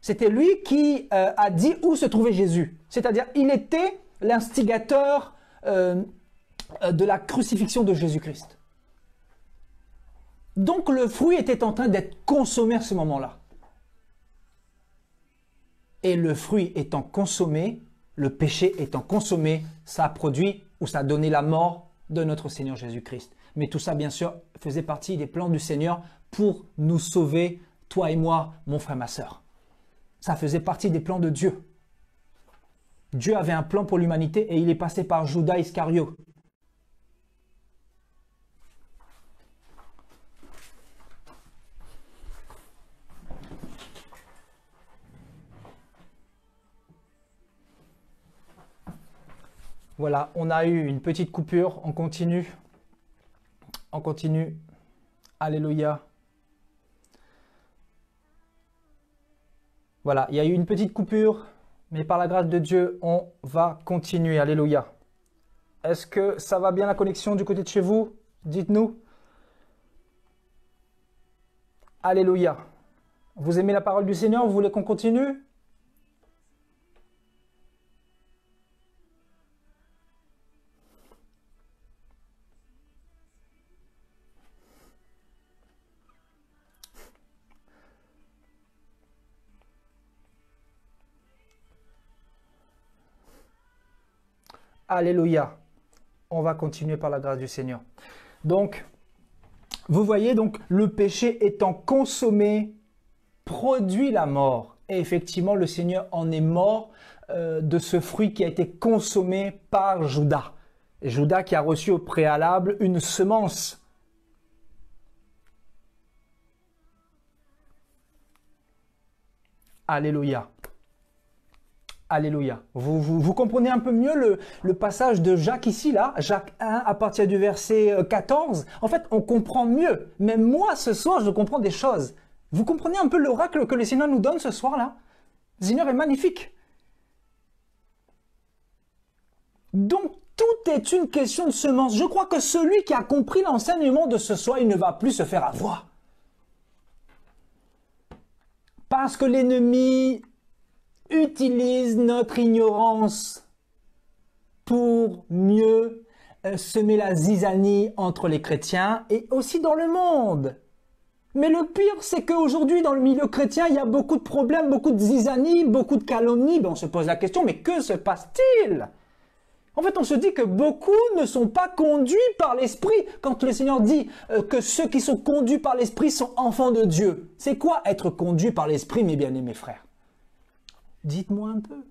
C'était lui qui a dit où se trouvait Jésus. C'est-à-dire, il était l'instigateur de la crucifixion de Jésus-Christ. Donc le fruit était en train d'être consommé à ce moment-là. Et le fruit étant consommé, le péché étant consommé, ça a produit ou ça a donné la mort de notre Seigneur Jésus-Christ. Mais tout ça, bien sûr, faisait partie des plans du Seigneur pour nous sauver, toi et moi, mon frère, ma sœur. Ça faisait partie des plans de Dieu. Dieu avait un plan pour l'humanité et il est passé par Judas Iscariote. Voilà, on a eu une petite coupure, on continue. On continue. Alléluia. Voilà, il y a eu une petite coupure, mais par la grâce de Dieu, on va continuer. Alléluia. Est-ce que ça va bien la connexion du côté de chez vous? Dites-nous. Alléluia. Vous aimez la parole du Seigneur? Vous voulez qu'on continue? Alléluia. On va continuer par la grâce du Seigneur. Donc, vous voyez, donc, le péché étant consommé produit la mort. Et effectivement, le Seigneur en est mort de ce fruit qui a été consommé par Judas. Judas qui a reçu au préalable une semence. Alléluia. Alléluia. Vous comprenez un peu mieux le passage de Jacques ici, là, Jacques 1, à partir du verset 14. En fait, on comprend mieux. Même moi, ce soir, je comprends des choses. Vous comprenez un peu l'oracle que le Seigneur nous donne ce soir-là? Le Seigneur est magnifique. Donc, tout est une question de semence. Je crois que celui qui a compris l'enseignement de ce soir, il ne va plus se faire avoir. Parce que l'ennemi utilise notre ignorance pour mieux semer la zizanie entre les chrétiens et aussi dans le monde. Mais le pire, c'est qu'aujourd'hui, dans le milieu chrétien, il y a beaucoup de problèmes, beaucoup de zizanie, beaucoup de calomnies. Ben, on se pose la question, mais que se passe-t-il? En fait, on se dit que beaucoup ne sont pas conduits par l'Esprit. Quand le Seigneur dit que ceux qui sont conduits par l'Esprit sont enfants de Dieu. C'est quoi être conduit par l'Esprit, mes bien-aimés frères? Dites-moi un peu.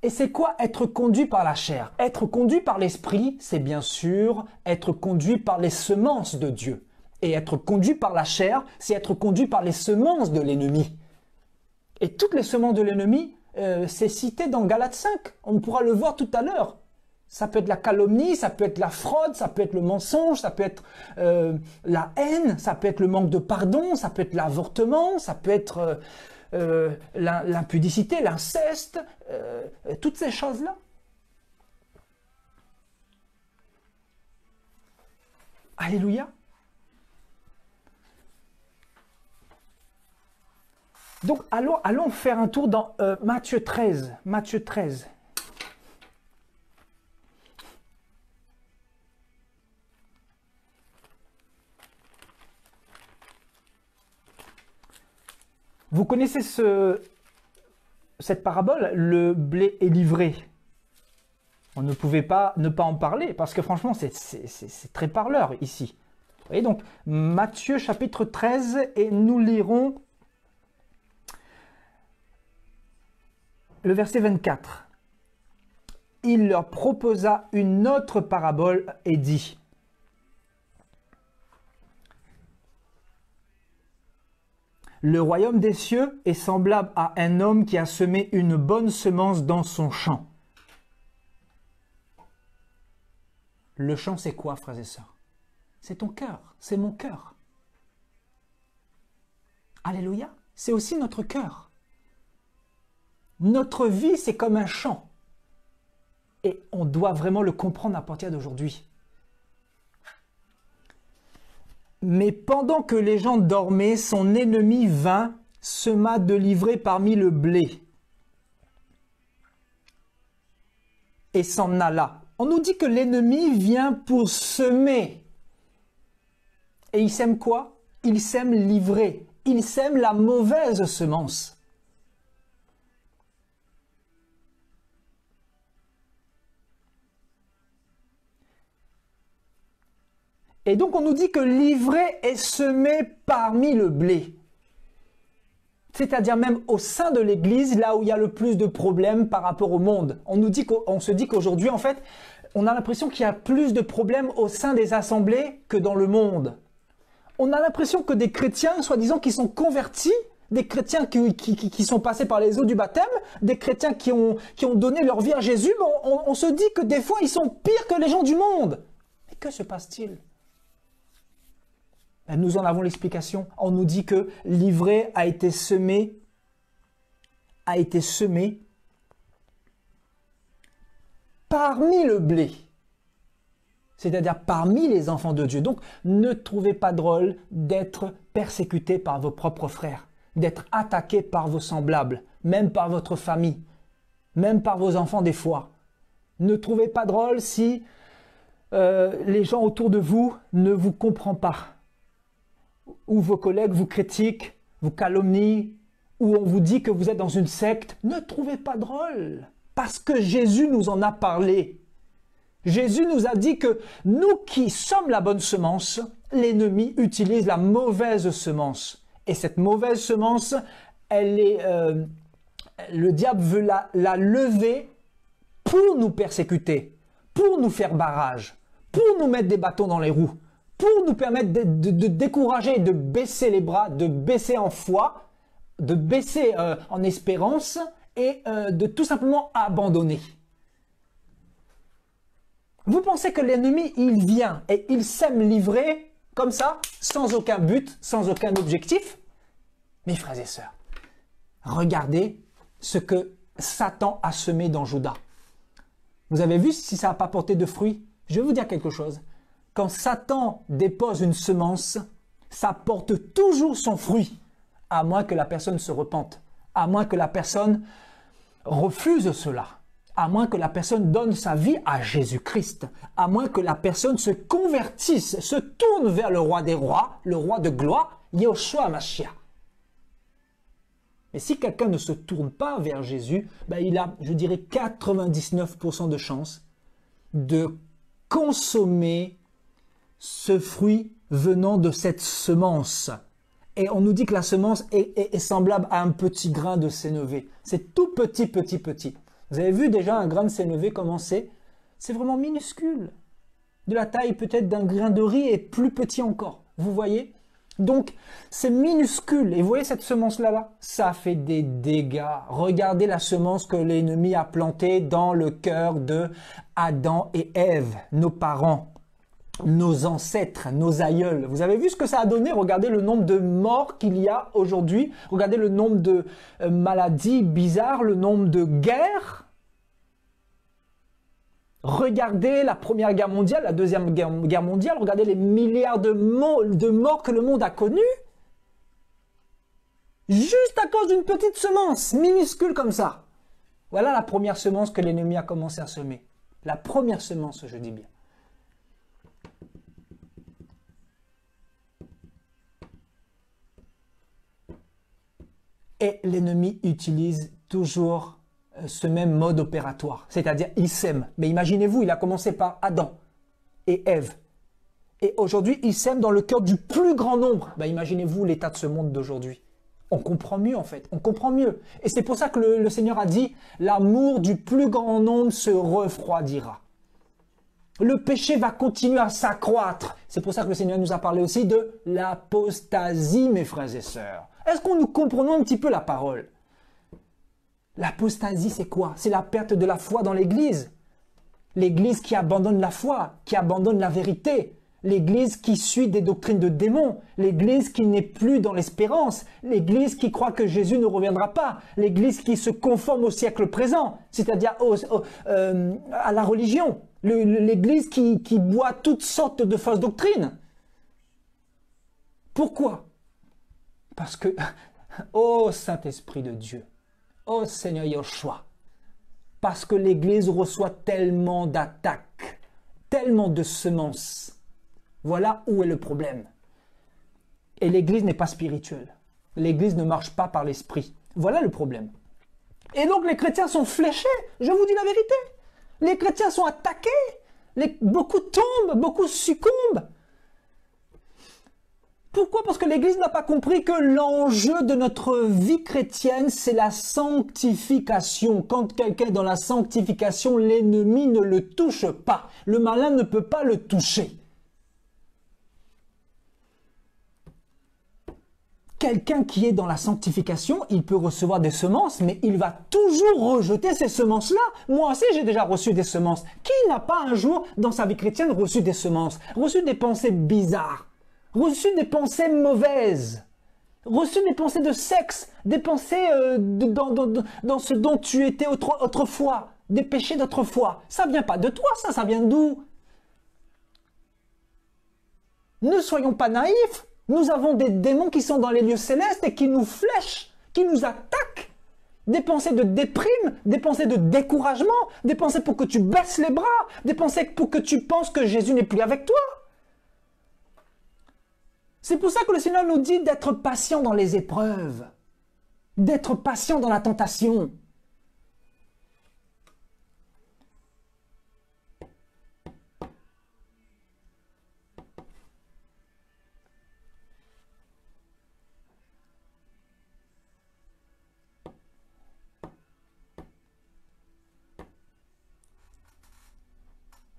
Et c'est quoi être conduit par la chair? Être conduit par l'Esprit, c'est bien sûr être conduit par les semences de Dieu. Et être conduit par la chair, c'est être conduit par les semences de l'ennemi. Et toutes les semences de l'ennemi, c'est cité dans Galates 5. On pourra le voir tout à l'heure. Ça peut être la calomnie, ça peut être la fraude, ça peut être le mensonge, ça peut être la haine, ça peut être le manque de pardon, ça peut être l'avortement, ça peut être l'impudicité, l'inceste, toutes ces choses-là. Alléluia. Donc allons faire un tour dans Matthieu 13. Matthieu 13. Vous connaissez cette parabole, le blé est livré. On ne pouvait pas ne pas en parler, parce que franchement, c'est très parleur ici. Vous voyez, donc, Matthieu chapitre 13, et nous lirons le verset 24. Il leur proposa une autre parabole et dit: le royaume des cieux est semblable à un homme qui a semé une bonne semence dans son champ. Le champ, c'est quoi, frères et sœurs? C'est ton cœur, c'est mon cœur. Alléluia, c'est aussi notre cœur. Notre vie, c'est comme un champ. Et on doit vraiment le comprendre à partir d'aujourd'hui. Mais pendant que les gens dormaient, son ennemi vint, sema de l'ivraie parmi le blé et s'en alla. On nous dit que l'ennemi vient pour semer. Et il sème quoi? Il sème l'ivraie. Il sème la mauvaise semence. Et donc on nous dit que l'ivraie est semée parmi le blé. C'est-à-dire même au sein de l'Église, là où il y a le plus de problèmes par rapport au monde. On se dit qu'aujourd'hui, en fait, on a l'impression qu'il y a plus de problèmes au sein des assemblées que dans le monde. On a l'impression que des chrétiens, soi-disant, qui sont convertis, des chrétiens qui sont passés par les eaux du baptême, des chrétiens qui ont donné leur vie à Jésus, on se dit que des fois, ils sont pires que les gens du monde. Mais que se passe-t-il? Nous en avons l'explication. On nous dit que l'ivraie a été semée parmi le blé, c'est-à-dire parmi les enfants de Dieu. Donc, ne trouvez pas drôle d'être persécuté par vos propres frères, d'être attaqué par vos semblables, même par votre famille, même par vos enfants des fois. Ne trouvez pas drôle si les gens autour de vous ne vous comprennent pas, ou vos collègues vous critiquent, vous calomnient, ou on vous dit que vous êtes dans une secte. Ne trouvez pas drôle, parce que Jésus nous en a parlé. Jésus nous a dit que nous qui sommes la bonne semence, l'ennemi utilise la mauvaise semence. Et cette mauvaise semence, le diable veut la lever pour nous persécuter, pour nous faire barrage, pour nous mettre des bâtons dans les roues, pour nous permettre de décourager, de baisser les bras, de baisser en foi, de baisser en espérance et de tout simplement abandonner. Vous pensez que l'ennemi, il vient et il sème l'ivraie comme ça, sans aucun but, sans aucun objectif? Mes frères et sœurs, regardez ce que Satan a semé dans Judas. Vous avez vu si ça n'a pas porté de fruits? Je vais vous dire quelque chose. Quand Satan dépose une semence, ça porte toujours son fruit, à moins que la personne se repente, à moins que la personne refuse cela, à moins que la personne donne sa vie à Jésus-Christ, à moins que la personne se convertisse, se tourne vers le roi des rois, le roi de gloire, Yeshua Mashiach. Mais si quelqu'un ne se tourne pas vers Jésus, il a, je dirais, 99% de chances de consommer ce fruit venant de cette semence. Et on nous dit que la semence est semblable à un petit grain de sénévé. C'est tout petit, petit, petit. Vous avez vu déjà un grain de sénévé comment c'est? C'est vraiment minuscule. De la taille peut-être d'un grain de riz et plus petit encore. Vous voyez? Donc, c'est minuscule. Et vous voyez cette semence-là, là, ça fait des dégâts. Regardez la semence que l'ennemi a plantée dans le cœur de Adam et Ève, nos parents, nos ancêtres, nos aïeuls. Vous avez vu ce que ça a donné? Regardez le nombre de morts qu'il y a aujourd'hui. Regardez le nombre de maladies bizarres, le nombre de guerres. Regardez la Première Guerre mondiale, la Deuxième Guerre mondiale, regardez les milliards de morts que le monde a connus. Juste à cause d'une petite semence, minuscule comme ça. Voilà la première semence que l'ennemi a commencé à semer. La première semence, je dis bien. Et l'ennemi utilise toujours ce même mode opératoire, c'est-à-dire il sème. Mais imaginez-vous, il a commencé par Adam et Ève. Et aujourd'hui, il sème dans le cœur du plus grand nombre. Ben, imaginez-vous l'état de ce monde d'aujourd'hui. On comprend mieux en fait, on comprend mieux. Et c'est pour ça que le Seigneur a dit, l'amour du plus grand nombre se refroidira. Le péché va continuer à s'accroître. C'est pour ça que le Seigneur nous a parlé aussi de l'apostasie, mes frères et sœurs. Est-ce qu'on nous comprenons un petit peu la parole? L'apostasie, c'est quoi? C'est la perte de la foi dans l'Église. L'Église qui abandonne la foi, qui abandonne la vérité. L'Église qui suit des doctrines de démons. L'Église qui n'est plus dans l'espérance. L'Église qui croit que Jésus ne reviendra pas. L'Église qui se conforme au siècle présent, c'est-à-dire à la religion. L'Église qui boit toutes sortes de fausses doctrines. Pourquoi? Parce que, ô Saint-Esprit de Dieu, ô Seigneur Yoshua, parce que l'Église reçoit tellement d'attaques, tellement de semences. Voilà où est le problème. Et l'Église n'est pas spirituelle. L'Église ne marche pas par l'Esprit. Voilà le problème. Et donc les chrétiens sont fléchés, je vous dis la vérité. Les chrétiens sont attaqués, beaucoup tombent, beaucoup succombent. Pourquoi? Parce que l'Église n'a pas compris que l'enjeu de notre vie chrétienne, c'est la sanctification. Quand quelqu'un est dans la sanctification, l'ennemi ne le touche pas. Le malin ne peut pas le toucher. Quelqu'un qui est dans la sanctification, il peut recevoir des semences, mais il va toujours rejeter ces semences-là. Moi aussi, j'ai déjà reçu des semences. Qui n'a pas un jour, dans sa vie chrétienne, reçu des semences, reçu des pensées bizarres, reçu des pensées mauvaises, reçu des pensées de sexe, des pensées dans ce dont tu étais autrefois, des péchés d'autrefois. Ça vient pas de toi, ça vient d'où? Ne soyons pas naïfs. Nous avons des démons qui sont dans les lieux célestes et qui nous flèchent, qui nous attaquent. Des pensées de déprime, des pensées de découragement, des pensées pour que tu baisses les bras, des pensées pour que tu penses que Jésus n'est plus avec toi. C'est pour ça que le Seigneur nous dit d'être patient dans les épreuves, d'être patient dans la tentation.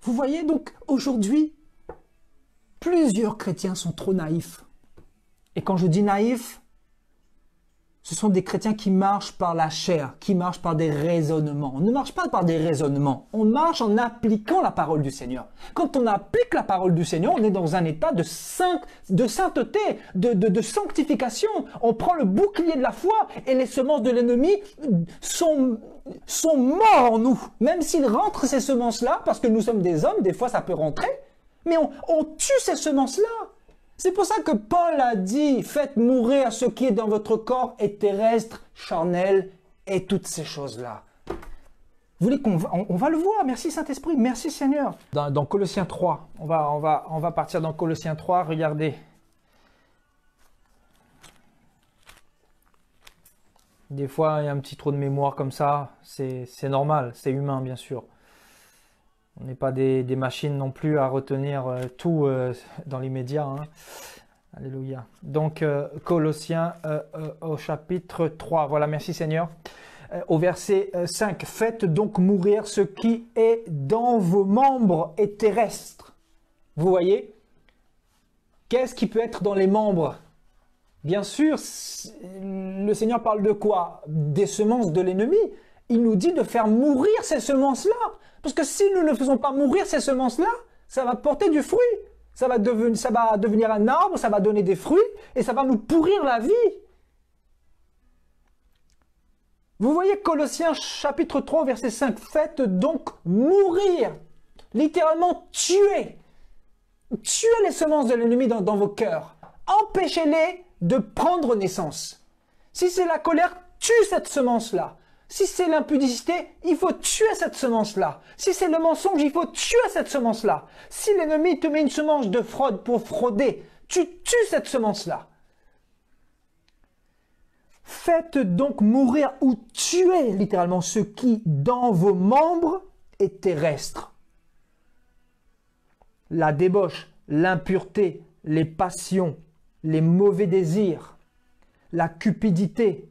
Vous voyez donc aujourd'hui, plusieurs chrétiens sont trop naïfs. Et quand je dis naïfs, ce sont des chrétiens qui marchent par la chair, qui marchent par des raisonnements. On ne marche pas par des raisonnements, on marche en appliquant la parole du Seigneur. Quand on applique la parole du Seigneur, on est dans un état de sainteté, de sanctification. On prend le bouclier de la foi et les semences de l'ennemi sont morts en nous. Même s'il rentre ces semences-là, parce que nous sommes des hommes, des fois ça peut rentrer, mais on tue ces semences-là. C'est pour ça que Paul a dit, faites mourir ce qui est dans votre corps et terrestre, charnel et toutes ces choses-là. Vous voulez qu'on va le voir, merci Saint-Esprit, merci Seigneur. Dans Colossiens 3, on va partir dans Colossiens 3, regardez. Des fois, il y a un petit trou de mémoire comme ça, c'est normal, c'est humain bien sûr. On n'est pas des machines non plus à retenir tout dans l'immédiat. Hein. Alléluia. Donc, Colossiens au chapitre 3. Voilà, merci Seigneur. Au verset 5. Faites donc mourir ce qui est dans vos membres et terrestres. Vous voyez? Qu'est-ce qui peut être dans les membres Bien sûr, le Seigneur parle de quoi? Des semences de l'ennemi. Il nous dit de faire mourir ces semences-là. Parce que si nous ne faisons pas mourir ces semences-là, ça va porter du fruit. Ça va devenir un arbre, ça va donner des fruits et ça va nous pourrir la vie. Vous voyez Colossiens chapitre 3 verset 5. Faites donc mourir, littéralement tuer. Tuez les semences de l'ennemi dans vos cœurs. Empêchez-les de prendre naissance. Si c'est la colère, tue cette semence-là. Si c'est l'impudicité, il faut tuer cette semence-là. Si c'est le mensonge, il faut tuer cette semence-là. Si l'ennemi te met une semence de fraude pour frauder, tu tues cette semence-là. Faites donc mourir ou tuer littéralement ce qui, dans vos membres, est terrestre. La débauche, l'impureté, les passions, les mauvais désirs, la cupidité.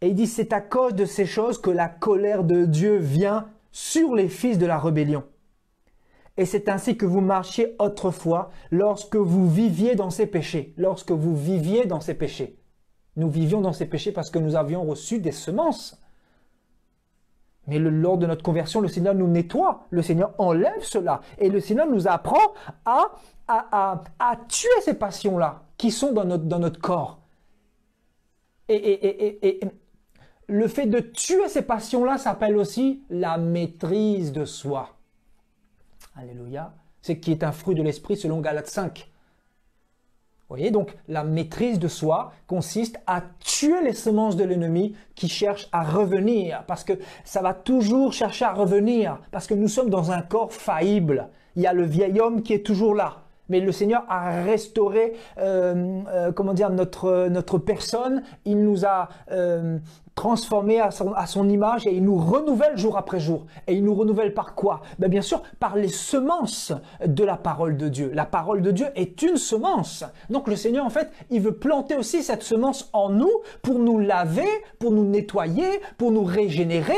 Et il dit, c'est à cause de ces choses que la colère de Dieu vient sur les fils de la rébellion. Et c'est ainsi que vous marchiez autrefois lorsque vous viviez dans ces péchés. Lorsque vous viviez dans ces péchés. Nous vivions dans ces péchés parce que nous avions reçu des semences. Mais lors de notre conversion, le Seigneur nous nettoie. Le Seigneur enlève cela. Et le Seigneur nous apprend à tuer ces passions-là qui sont dans notre corps. Et le fait de tuer ces passions-là s'appelle aussi la maîtrise de soi. Alléluia. C'est qui est un fruit de l'esprit selon Galates 5. Vous voyez, donc la maîtrise de soi consiste à tuer les semences de l'ennemi qui cherchent à revenir. Parce que ça va toujours chercher à revenir. Parce que nous sommes dans un corps faillible. Il y a le vieil homme qui est toujours là. Mais le Seigneur a restauré notre personne. Il nous a transformés à son image et il nous renouvelle jour après jour. Et il nous renouvelle par quoi? Bien sûr, par les semences de la parole de Dieu. La parole de Dieu est une semence. Donc le Seigneur, en fait, il veut planter aussi cette semence en nous pour nous laver, pour nous nettoyer, pour nous régénérer,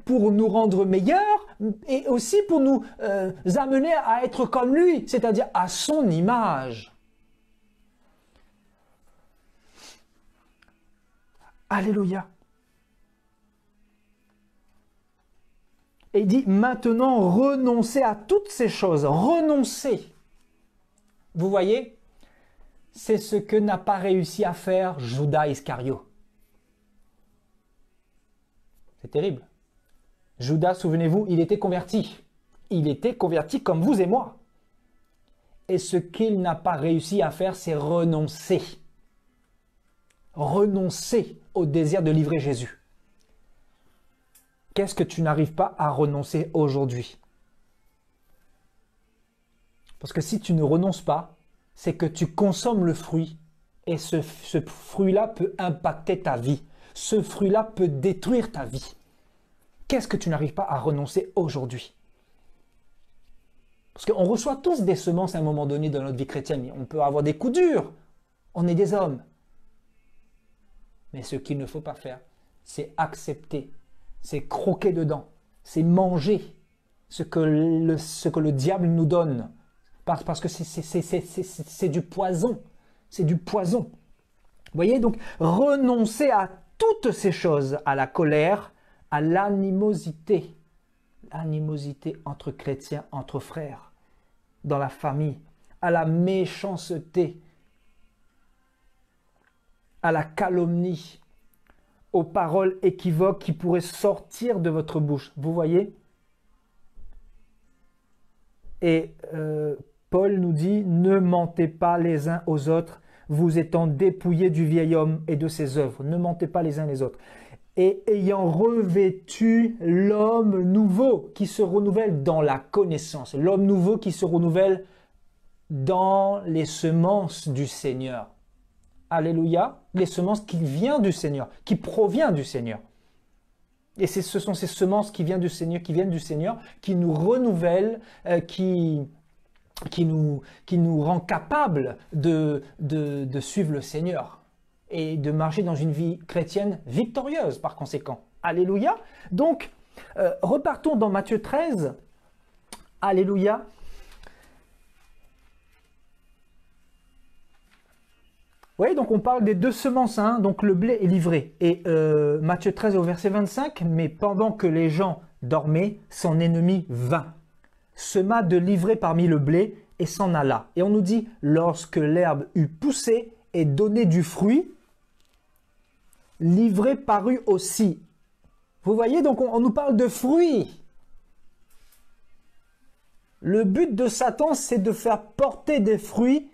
pour nous rendre meilleurs et aussi pour nous amener à être comme lui, c'est-à-dire à son image. Alléluia. Et il dit, maintenant, renoncez à toutes ces choses. Renoncez. Vous voyez, c'est ce que n'a pas réussi à faire Judas Iscario. C'est terrible. Judas, souvenez-vous, il était converti. Il était converti comme vous et moi. Et ce qu'il n'a pas réussi à faire, c'est renoncer. Renoncer au désir de livrer Jésus. Qu'est-ce que tu n'arrives pas à renoncer aujourd'hui? Parce que si tu ne renonces pas, c'est que tu consommes le fruit et ce fruit-là peut impacter ta vie. Ce fruit-là peut détruire ta vie. Qu'est-ce que tu n'arrives pas à renoncer aujourd'hui? Parce qu'on reçoit tous des semences à un moment donné dans notre vie chrétienne. On peut avoir des coups durs. On est des hommes. Mais ce qu'il ne faut pas faire, c'est accepter, c'est croquer dedans, c'est manger ce que le diable nous donne. Parce que c'est du poison. C'est du poison. Vous voyez, donc renoncer à toutes ces choses, à la colère, à l'animosité. L'animosité entre chrétiens, entre frères, dans la famille, à la méchanceté, à la calomnie, aux paroles équivoques qui pourraient sortir de votre bouche. Vous voyez? Et Paul nous dit, ne mentez pas les uns aux autres, vous étant dépouillés du vieil homme et de ses œuvres. Ne mentez pas les uns les autres. Et ayant revêtu l'homme nouveau qui se renouvelle dans la connaissance. L'homme nouveau qui se renouvelle dans les semences du Seigneur. Alléluia, les semences qui viennent du Seigneur, qui proviennent du Seigneur. Et ce sont ces semences qui viennent du Seigneur, qui nous renouvellent, qui nous rend capables de suivre le Seigneur et de marcher dans une vie chrétienne victorieuse par conséquent. Alléluia. Donc, repartons dans Matthieu 13. Alléluia. voyez, donc on parle des deux semences, hein, donc le blé est livré. Et Matthieu 13 au verset 25, mais pendant que les gens dormaient, son ennemi vint, sema de l'ivraie parmi le blé et s'en alla. Et on nous dit, lorsque l'herbe eut poussé et donné du fruit, l'ivraie parut aussi. Vous voyez, donc on nous parle de fruits. Le but de Satan, c'est de faire porter des fruits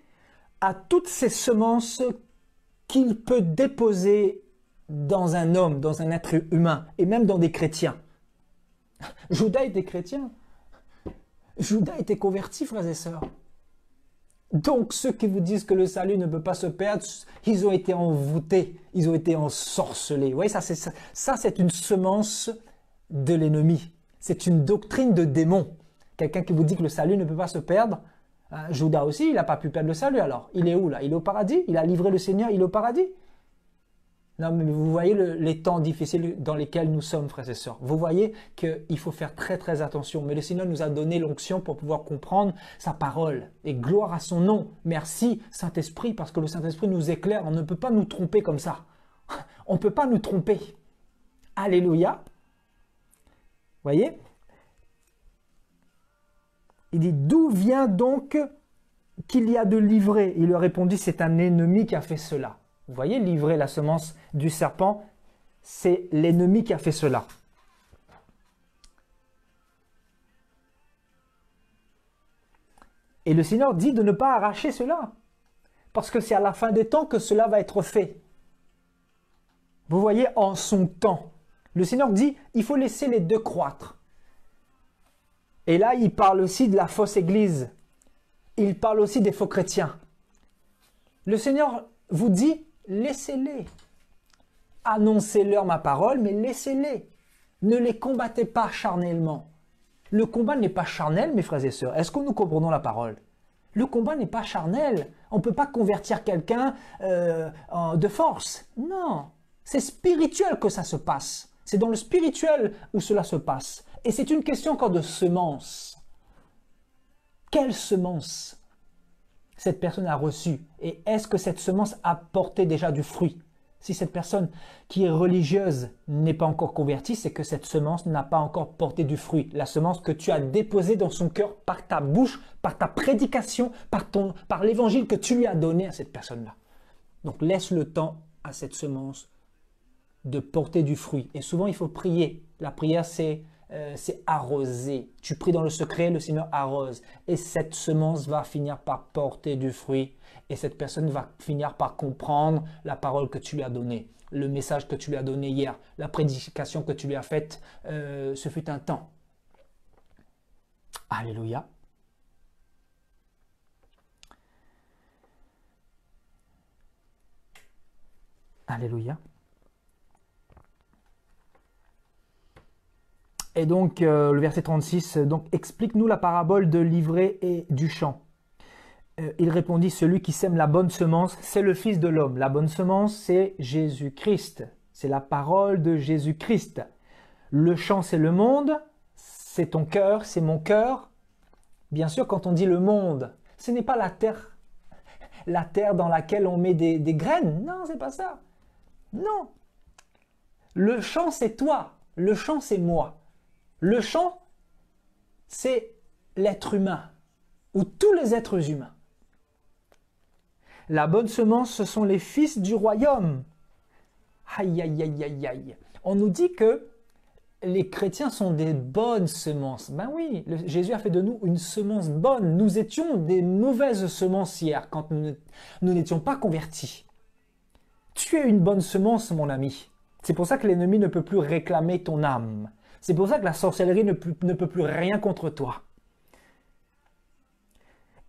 à toutes ces semences qu'il peut déposer dans un homme, dans un être humain, et même dans des chrétiens. Judas était chrétien. Judas était converti, frères et sœurs. Donc, ceux qui vous disent que le salut ne peut pas se perdre, ils ont été envoûtés, ils ont été ensorcelés. Vous voyez, ça c'est une semence de l'ennemi. C'est une doctrine de démon. Quelqu'un qui vous dit que le salut ne peut pas se perdre, Judas aussi, il n'a pas pu perdre le salut alors. Il est où là? Il est au paradis? Il a livré le Seigneur, il est au paradis? Non, mais vous voyez les temps difficiles dans lesquels nous sommes, frères et sœurs. Vous voyez qu'il faut faire très très attention. Mais le Seigneur nous a donné l'onction pour pouvoir comprendre sa parole. Et gloire à son nom. Merci Saint-Esprit, parce que le Saint-Esprit nous éclaire. On ne peut pas nous tromper comme ça. On ne peut pas nous tromper. Alléluia. Vous voyez? Il dit, d'où vient donc qu'il y a de l'ivraie? Il lui a répondu, c'est un ennemi qui a fait cela. Vous voyez, l'ivraie, la semence du serpent, c'est l'ennemi qui a fait cela. Et le Seigneur dit de ne pas arracher cela, parce que c'est à la fin des temps que cela va être fait. Vous voyez, en son temps. Le Seigneur dit, il faut laisser les deux croître. Et là, il parle aussi de la fausse église. Il parle aussi des faux chrétiens. Le Seigneur vous dit, laissez-les. Annoncez-leur ma parole, mais laissez-les. Ne les combattez pas charnellement. Le combat n'est pas charnel, mes frères et sœurs. Est-ce que nous comprenons la parole? Le combat n'est pas charnel. On ne peut pas convertir quelqu'un de force. Non. C'est spirituel que ça se passe. C'est dans le spirituel où cela se passe. Et c'est une question encore de semence. Quelle semence cette personne a reçue? Et est-ce que cette semence a porté déjà du fruit? Si cette personne qui est religieuse n'est pas encore convertie, c'est que cette semence n'a pas encore porté du fruit. La semence que tu as déposée dans son cœur par ta bouche, par ta prédication, par l'évangile que tu lui as donné à cette personne-là. Donc laisse le temps à cette semence de porter du fruit. Et souvent, il faut prier. La prière, c'est arroser. Tu pries dans le secret, le Seigneur arrose. Et cette semence va finir par porter du fruit. Et cette personne va finir par comprendre la parole que tu lui as donnée, le message que tu lui as donné hier, la prédication que tu lui as faite, ce fut un temps. Alléluia. Alléluia. Et donc, le verset 36, donc, explique-nous la parabole de l'ivraie et du champ. Il répondit, celui qui sème la bonne semence, c'est le Fils de l'homme. La bonne semence, c'est Jésus-Christ. C'est la parole de Jésus-Christ. Le champ, c'est le monde. C'est ton cœur, c'est mon cœur. Bien sûr, quand on dit le monde, ce n'est pas la terre dans laquelle on met des graines. Non, c'est pas ça. Non. Le champ, c'est toi. Le champ, c'est moi. Le champ, c'est l'être humain, ou tous les êtres humains. La bonne semence, ce sont les fils du royaume. Aïe, aïe, aïe, aïe, aïe. On nous dit que les chrétiens sont des bonnes semences. Ben oui, Jésus a fait de nous une semence bonne. Nous étions des mauvaises semencières quand nous n'étions pas convertis. Tu es une bonne semence, mon ami. C'est pour ça que l'ennemi ne peut plus réclamer ton âme. C'est pour ça que la sorcellerie ne peut plus rien contre toi.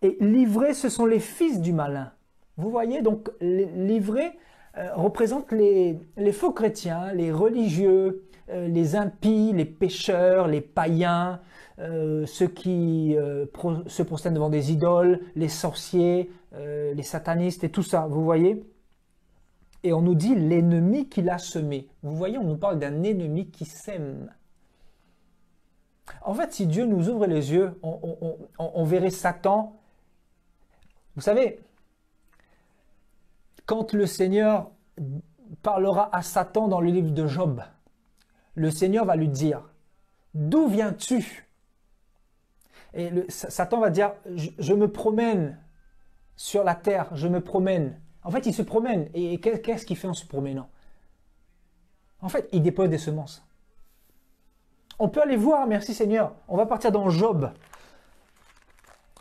Et l'ivraie, ce sont les fils du malin. Vous voyez, donc l'ivraie représente les faux chrétiens, les religieux, les impies, les pécheurs, les païens, ceux qui se prosternent devant des idoles, les sorciers, les satanistes et tout ça, vous voyez? Et on nous dit l'ennemi qui l'a semé. Vous voyez, on nous parle d'un ennemi qui sème. En fait, si Dieu nous ouvre les yeux, on verrait Satan. Vous savez, quand le Seigneur parlera à Satan dans le livre de Job, le Seigneur va lui dire, d'où viens-tu? Et Satan va dire, je me promène sur la terre, je me promène. En fait, il se promène. Et qu'est-ce qu'il fait en se promenant? En fait, il dépose des semences. On peut aller voir, merci Seigneur. On va partir dans Job.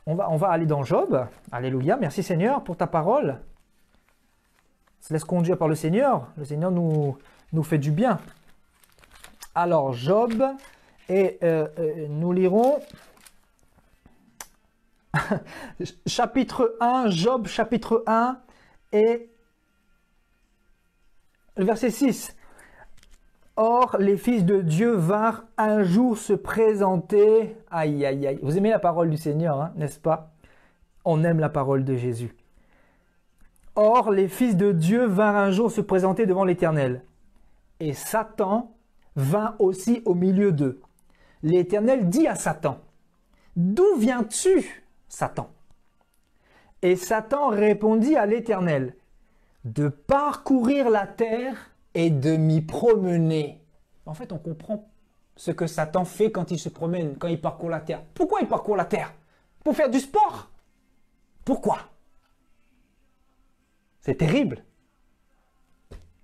On va aller dans Job. Alléluia, merci Seigneur pour ta parole. On se laisse conduire par le Seigneur. Le Seigneur nous fait du bien. Alors, Job, et nous lirons chapitre 1, Job chapitre 1 et le verset 6. Or, les fils de Dieu vinrent un jour se présenter. Aïe, aïe, aïe. Vous aimez la parole du Seigneur, hein, n'est-ce pas? On aime la parole de Jésus. Or, les fils de Dieu vinrent un jour se présenter devant l'Éternel. Et Satan vint aussi au milieu d'eux. L'Éternel dit à Satan, « D'où viens-tu, Satan ?» Et Satan répondit à l'Éternel, « De parcourir la terre et de m'y promener. » En fait, on comprend ce que Satan fait quand il se promène, quand il parcourt la terre. Pourquoi il parcourt la terre? Pour faire du sport? Pourquoi? C'est terrible.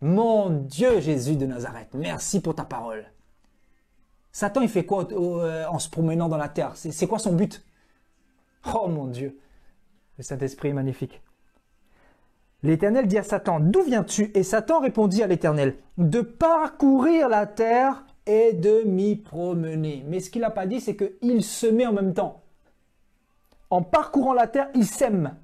Mon Dieu, Jésus de Nazareth, merci pour ta parole. Satan, il fait quoi en se promenant dans la terre? C'est quoi son but? Oh mon Dieu, le Saint-Esprit est magnifique. L'Éternel dit à Satan, « D'où viens-tu » Et Satan répondit à l'Éternel, « De parcourir la terre et de m'y promener. » Mais ce qu'il n'a pas dit, c'est qu'il semait en même temps. En parcourant la terre, il sème.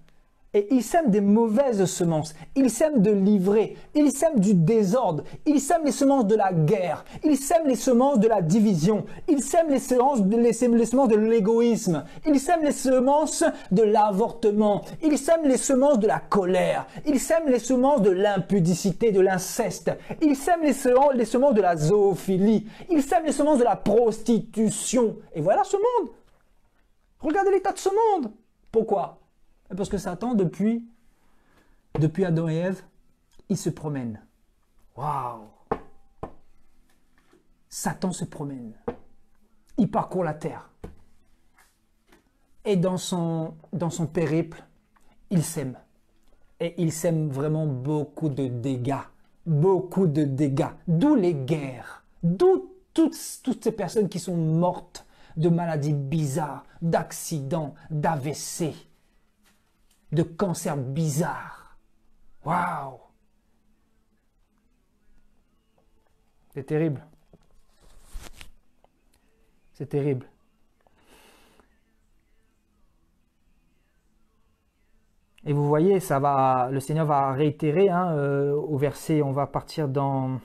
Et il sème des mauvaises semences. Il sème de l'ivraie. Il sème du désordre. Il sème les semences de la guerre. Il sème les semences de la division. Il sème les semences de l'égoïsme. Il sème les semences de l'avortement. Il sème les semences de la colère. Il sème les semences de l'impudicité, de l'inceste. Il sème les semences de la zoophilie. Il sème les semences de la prostitution. Et voilà ce monde. Regardez l'état de ce monde. Pourquoi? Parce que Satan, depuis Adam et Ève, il se promène. Waouh! Satan se promène. Il parcourt la terre. Et dans son périple, il sème. Et il sème vraiment beaucoup de dégâts. Beaucoup de dégâts. D'où les guerres. D'où toutes ces personnes qui sont mortes de maladies bizarres, d'accidents, d'AVC. De cancer bizarre. Waouh! C'est terrible. C'est terrible. Et vous voyez, le Seigneur va réitérer au verset, on va partir dans...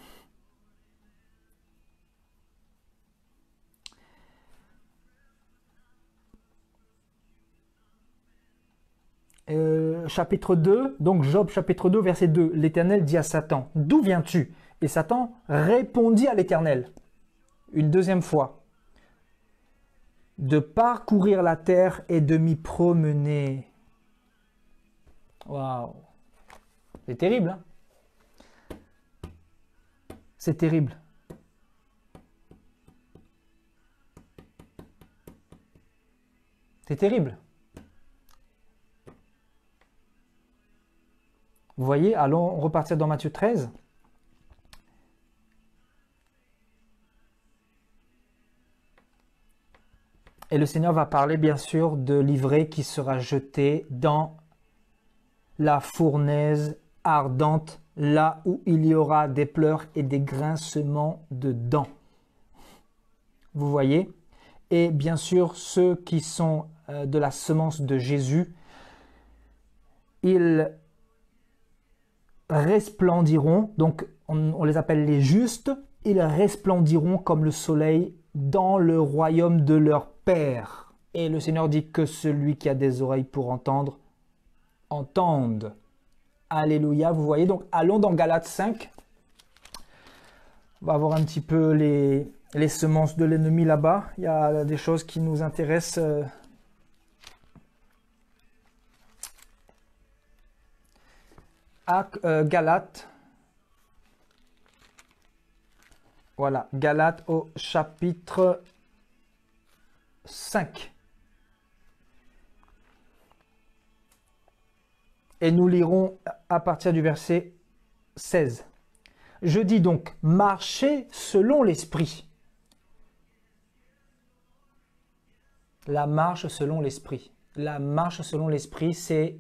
chapitre 2, donc Job chapitre 2, verset 2, l'Éternel dit à Satan, « D'où viens-tu » Et Satan répondit à l'Éternel, une deuxième fois, « De parcourir la terre et de m'y promener. » Waouh! C'est terrible, hein? C'est terrible. C'est terrible. Vous voyez, allons repartir dans Matthieu 13. Et le Seigneur va parler bien sûr de l'ivraie qui sera jetée dans la fournaise ardente, là où il y aura des pleurs et des grincements de dents. Vous voyez? Et bien sûr, ceux qui sont de la semence de Jésus, ils resplendiront, donc on les appelle les justes, ils resplendiront comme le soleil dans le royaume de leur Père. Et le Seigneur dit que celui qui a des oreilles pour entendre, entende. Alléluia, vous voyez, donc allons dans Galates 5. On va voir un petit peu les semences de l'ennemi là-bas. Il y a des choses qui nous intéressent. Galates. Voilà, Galates au chapitre 5. Et nous lirons à partir du verset 16. Je dis donc, marchez selon l'esprit. La marche selon l'esprit. La marche selon l'esprit, c'est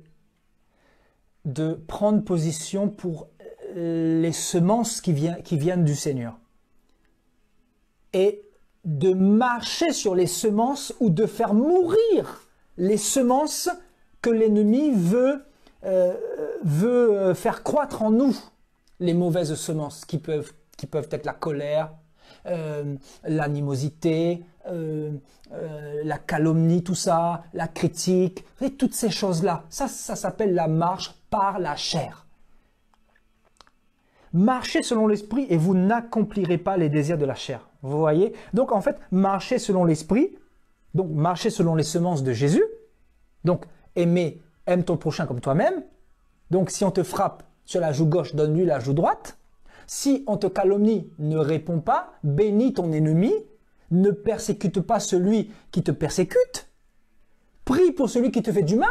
de prendre position pour les semences qui viennent du Seigneur. Et de marcher sur les semences ou de faire mourir les semences que l'ennemi veut faire croître en nous. Les mauvaises semences qui peuvent être la colère, l'animosité, la calomnie, tout ça, la critique, et toutes ces choses-là. Ça s'appelle la marche par la chair. Marchez selon l'esprit et vous n'accomplirez pas les désirs de la chair. Vous voyez? Donc en fait, marchez selon l'esprit, donc marchez selon les semences de Jésus. Donc aime ton prochain comme toi-même. Donc si on te frappe sur la joue gauche, donne-lui la joue droite. Si on te calomnie, ne réponds pas, bénis ton ennemi, ne persécute pas celui qui te persécute, prie pour celui qui te fait du mal.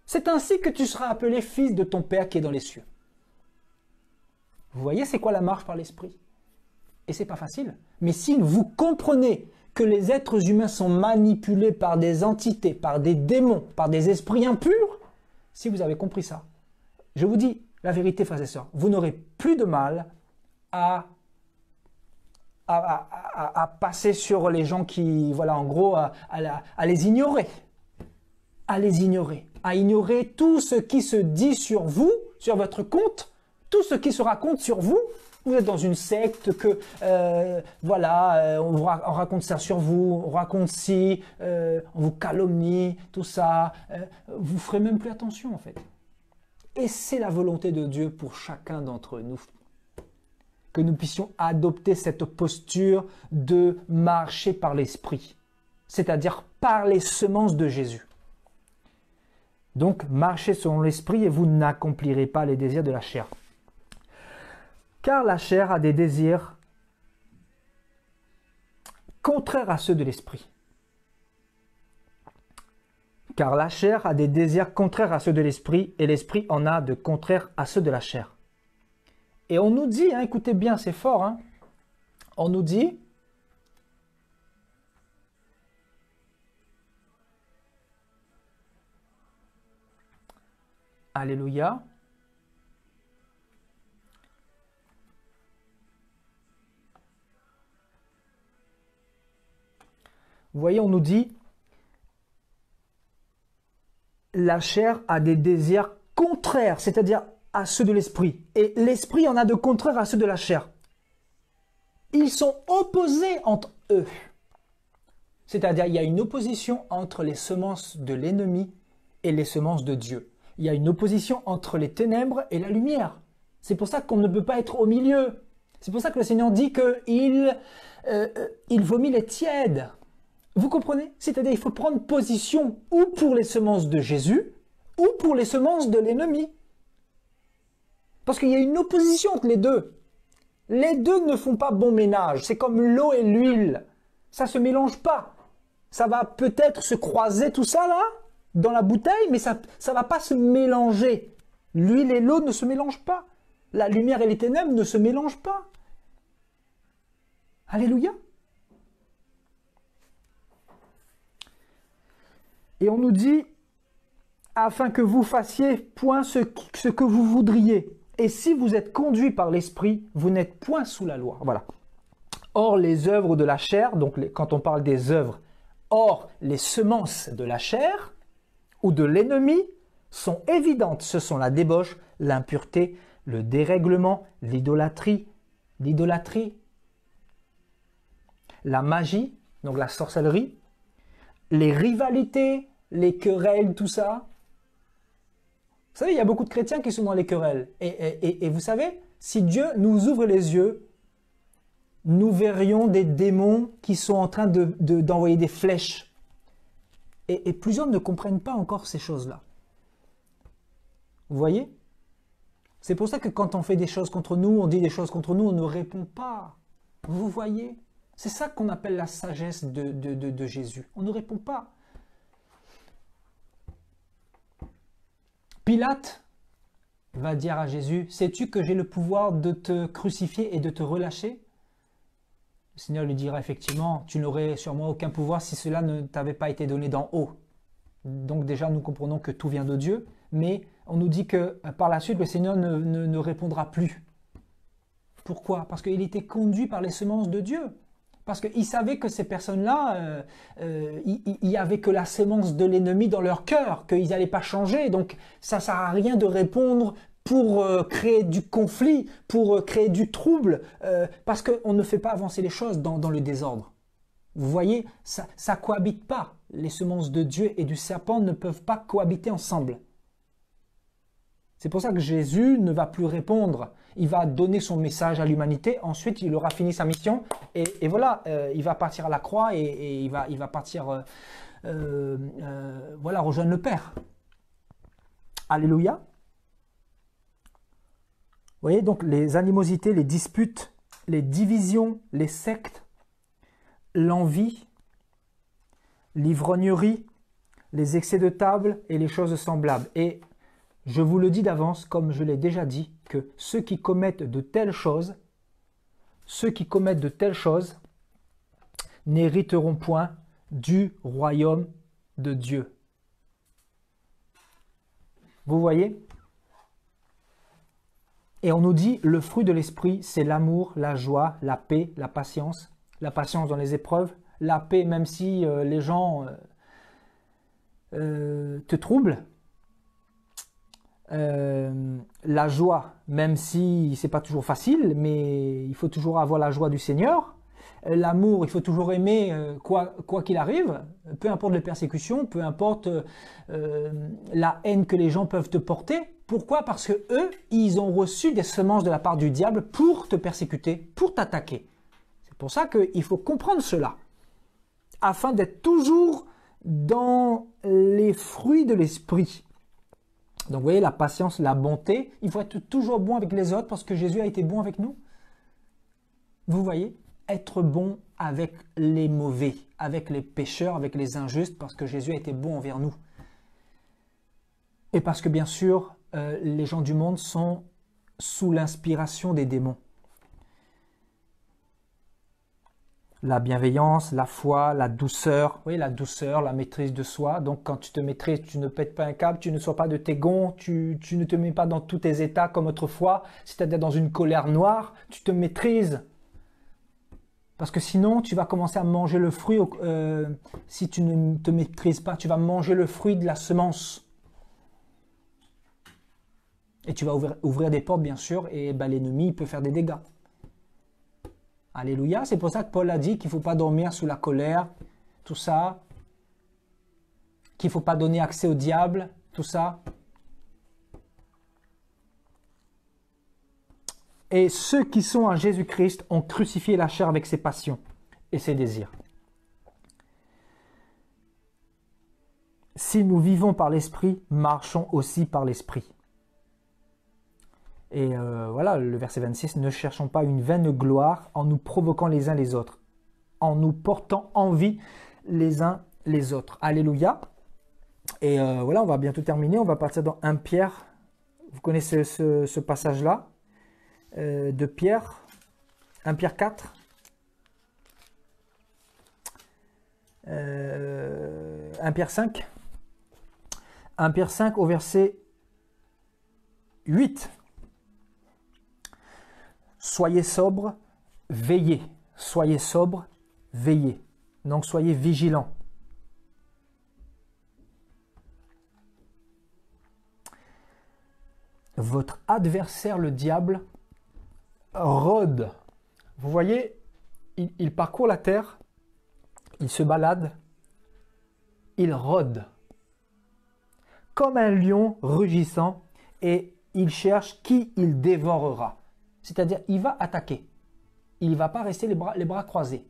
C'est ainsi que tu seras appelé fils de ton Père qui est dans les cieux. Vous voyez, c'est quoi la marche par l'esprit? Et c'est pas facile. Mais si vous comprenez que les êtres humains sont manipulés par des entités, par des démons, par des esprits impurs, si vous avez compris ça, je vous dis la vérité, frères et sœurs, vous n'aurez plus de mal à passer sur les gens qui, voilà, en gros, à les ignorer. À les ignorer. À ignorer tout ce qui se dit sur vous, sur votre compte, tout ce qui se raconte sur vous. Vous êtes dans une secte que, on raconte ça sur vous, on raconte ci, on vous calomnie, tout ça. Vous ne ferez même plus attention, en fait. Et c'est la volonté de Dieu pour chacun d'entre nous. Que nous puissions adopter cette posture de marcher par l'esprit. C'est-à-dire par les semences de Jésus. Donc, marchez selon l'esprit et vous n'accomplirez pas les désirs de la chair. Car la chair a des désirs contraires à ceux de l'esprit. Car la chair a des désirs contraires à ceux de l'esprit, et l'esprit en a de contraires à ceux de la chair. Et on nous dit, hein, écoutez bien, c'est fort, hein, on nous dit, Alléluia, vous voyez, on nous dit, la chair a des désirs contraires, c'est-à-dire à ceux de l'esprit. Et l'esprit en a de contraires à ceux de la chair. Ils sont opposés entre eux. C'est-à-dire, il y a une opposition entre les semences de l'ennemi et les semences de Dieu. Il y a une opposition entre les ténèbres et la lumière. C'est pour ça qu'on ne peut pas être au milieu. C'est pour ça que le Seigneur dit qu'il vomit les tièdes. Vous comprenez? C'est-à-dire, il faut prendre position ou pour les semences de Jésus ou pour les semences de l'ennemi. Parce qu'il y a une opposition entre les deux. Les deux ne font pas bon ménage. C'est comme l'eau et l'huile. Ça ne se mélange pas. Ça va peut-être se croiser tout ça là, dans la bouteille, mais ça ne va pas se mélanger. L'huile et l'eau ne se mélangent pas. La lumière et les ténèbres ne se mélangent pas. Alléluia. Et on nous dit, afin que vous fassiez point ce que vous voudriez. Et si vous êtes conduit par l'esprit, vous n'êtes point sous la loi. Voilà. Or, les œuvres de la chair, donc quand on parle des œuvres, or, les semences de la chair ou de l'ennemi sont évidentes. Ce sont la débauche, l'impureté, le dérèglement, l'idolâtrie, la magie, donc la sorcellerie, les rivalités, les querelles, tout ça. Vous savez, il y a beaucoup de chrétiens qui sont dans les querelles. Et vous savez, si Dieu nous ouvre les yeux, nous verrions des démons qui sont en train d'envoyer des flèches. Et plusieurs ne comprennent pas encore ces choses-là. Vous voyez? C'est pour ça que quand on fait des choses contre nous, on dit des choses contre nous, on ne répond pas. Vous voyez? C'est ça qu'on appelle la sagesse de Jésus. On ne répond pas. Pilate va dire à Jésus, sais-tu que j'ai le pouvoir de te crucifier et de te relâcher? Le Seigneur lui dira effectivement, tu n'aurais sur moi aucun pouvoir si cela ne t'avait pas été donné d'en haut. Donc déjà, nous comprenons que tout vient de Dieu, mais on nous dit que par la suite, le Seigneur ne répondra plus. Pourquoi? Parce qu'il était conduit par les semences de Dieu. Parce qu'il savait que ces personnes-là, il n'y avait que la semence de l'ennemi dans leur cœur, qu'ils n'allaient pas changer. Donc ça ne sert à rien de répondre pour créer du conflit, pour créer du trouble, parce qu'on ne fait pas avancer les choses dans le désordre. Vous voyez, ça ne cohabite pas. Les semences de Dieu et du serpent ne peuvent pas cohabiter ensemble. C'est pour ça que Jésus ne va plus répondre. Il va donner son message à l'humanité. Ensuite, il aura fini sa mission. Et voilà, il va partir à la croix et il va partir voilà, rejoindre le Père. Alléluia. Vous voyez, donc les animosités, les disputes, les divisions, les sectes, l'envie, l'ivrognerie, les excès de table et les choses semblables. Et je vous le dis d'avance, comme je l'ai déjà dit, que ceux qui commettent de telles choses n'hériteront point du royaume de Dieu. Vous voyez? Et on nous dit, le fruit de l'esprit, c'est l'amour, la joie, la paix, la patience dans les épreuves, la paix même si les gens te troublent, la joie, même si c'est pas toujours facile, mais il faut toujours avoir la joie du Seigneur. L'amour, il faut toujours aimer quoi qu'il arrive, peu importe les persécutions, peu importe la haine que les gens peuvent te porter. Pourquoi? Parce que eux, ils ont reçu des semences de la part du diable pour te persécuter, pour t'attaquer. C'est pour ça qu'il faut comprendre cela, afin d'être toujours dans les fruits de l'esprit. Donc vous voyez, la patience, la bonté, il faut être toujours bon avec les autres parce que Jésus a été bon avec nous. Vous voyez, être bon avec les mauvais, avec les pécheurs, avec les injustes, parce que Jésus a été bon envers nous. Et parce que bien sûr, les gens du monde sont sous l'inspiration des démons. La bienveillance, la foi, la douceur, oui, la douceur, la maîtrise de soi. Donc quand tu te maîtrises, tu ne pètes pas un câble, tu ne sois pas de tes gonds, tu ne te mets pas dans tous tes états comme autrefois, c'est-à-dire dans une colère noire, tu te maîtrises. Parce que sinon, tu vas commencer à manger le fruit, si tu ne te maîtrises pas, tu vas manger le fruit de la semence. Et tu vas ouvrir des portes, bien sûr, et ben, l'ennemi peut faire des dégâts. Alléluia, c'est pour ça que Paul a dit qu'il ne faut pas dormir sous la colère, tout ça, qu'il ne faut pas donner accès au diable, tout ça. Et ceux qui sont en Jésus-Christ ont crucifié la chair avec ses passions et ses désirs. Si nous vivons par l'Esprit, marchons aussi par l'Esprit. Et voilà, le verset 26, ne cherchons pas une vaine gloire en nous provoquant les uns les autres, en nous portant envie les uns les autres. Alléluia. Et voilà, on va bientôt terminer, on va partir dans 1 Pierre. Vous connaissez ce passage-là de Pierre, 1 Pierre 4. 1 Pierre 5. 1 Pierre 5 au verset 8. Soyez sobres, veillez. Soyez sobres, veillez. Donc soyez vigilants. Votre adversaire, le diable, rôde. Vous voyez, il parcourt la terre, il se balade, il rôde. Comme un lion rugissant, et il cherche qui il dévorera. C'est-à-dire, il va attaquer. Il ne va pas rester les bras croisés.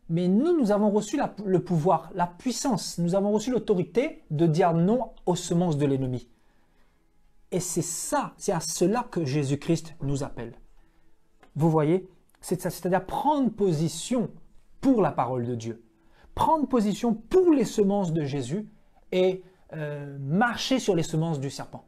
Mais nous avons reçu le pouvoir, la puissance. Nous avons reçu l'autorité de dire non aux semences de l'ennemi. Et c'est ça, c'est à cela que Jésus-Christ nous appelle. Vous voyez, c'est-à-dire prendre position pour la parole de Dieu, prendre position pour les semences de Jésus et marcher sur les semences du serpent.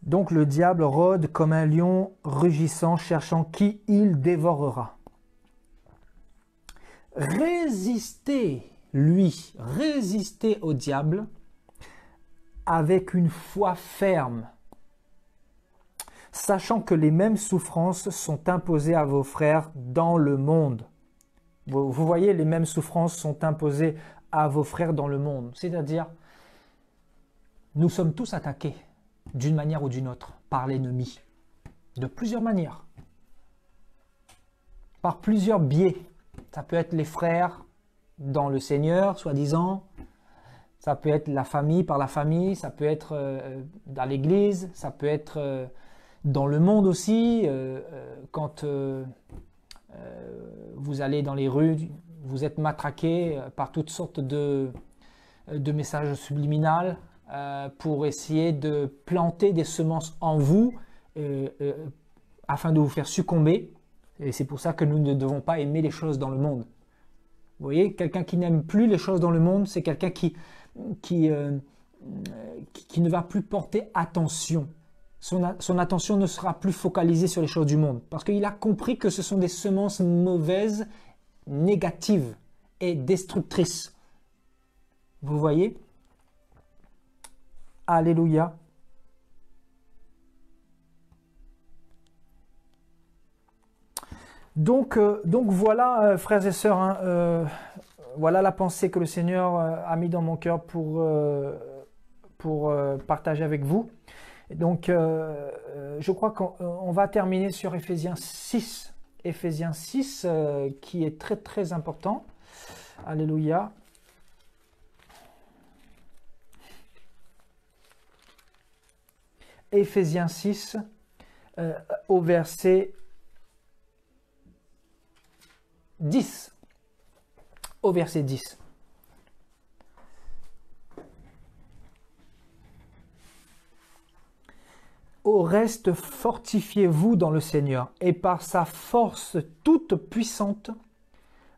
Donc le diable rôde comme un lion rugissant, cherchant qui il dévorera. Résistez au diable avec une foi ferme, sachant que les mêmes souffrances sont imposées à vos frères dans le monde. Vous voyez, les mêmes souffrances sont imposées à vos frères dans le monde. C'est-à-dire, nous sommes tous attaqués d'une manière ou d'une autre par l'ennemi, de plusieurs manières, par plusieurs biais. Ça peut être les frères dans le Seigneur, soi-disant, ça peut être la famille par la famille, ça peut être dans l'église, ça peut être dans le monde aussi, quand vous allez dans les rues, vous êtes matraqué par toutes sortes de messages subliminaux pour essayer de planter des semences en vous afin de vous faire succomber. Et c'est pour ça que nous ne devons pas aimer les choses dans le monde. Vous voyez, quelqu'un qui n'aime plus les choses dans le monde, c'est quelqu'un qui ne va plus porter attention. Son attention ne sera plus focalisée sur les choses du monde. Parce qu'il a compris que ce sont des semences mauvaises, négatives et destructrices. Vous voyez? Alléluia. Donc voilà, frères et sœurs, hein, voilà la pensée que le Seigneur a mis dans mon cœur pour partager avec vous. Donc, je crois qu'on va terminer sur Éphésiens 6. Éphésiens 6, qui est très très important. Alléluia. Éphésiens 6, au verset 10. Au verset 10. Au reste, fortifiez-vous dans le Seigneur, et par sa force toute puissante,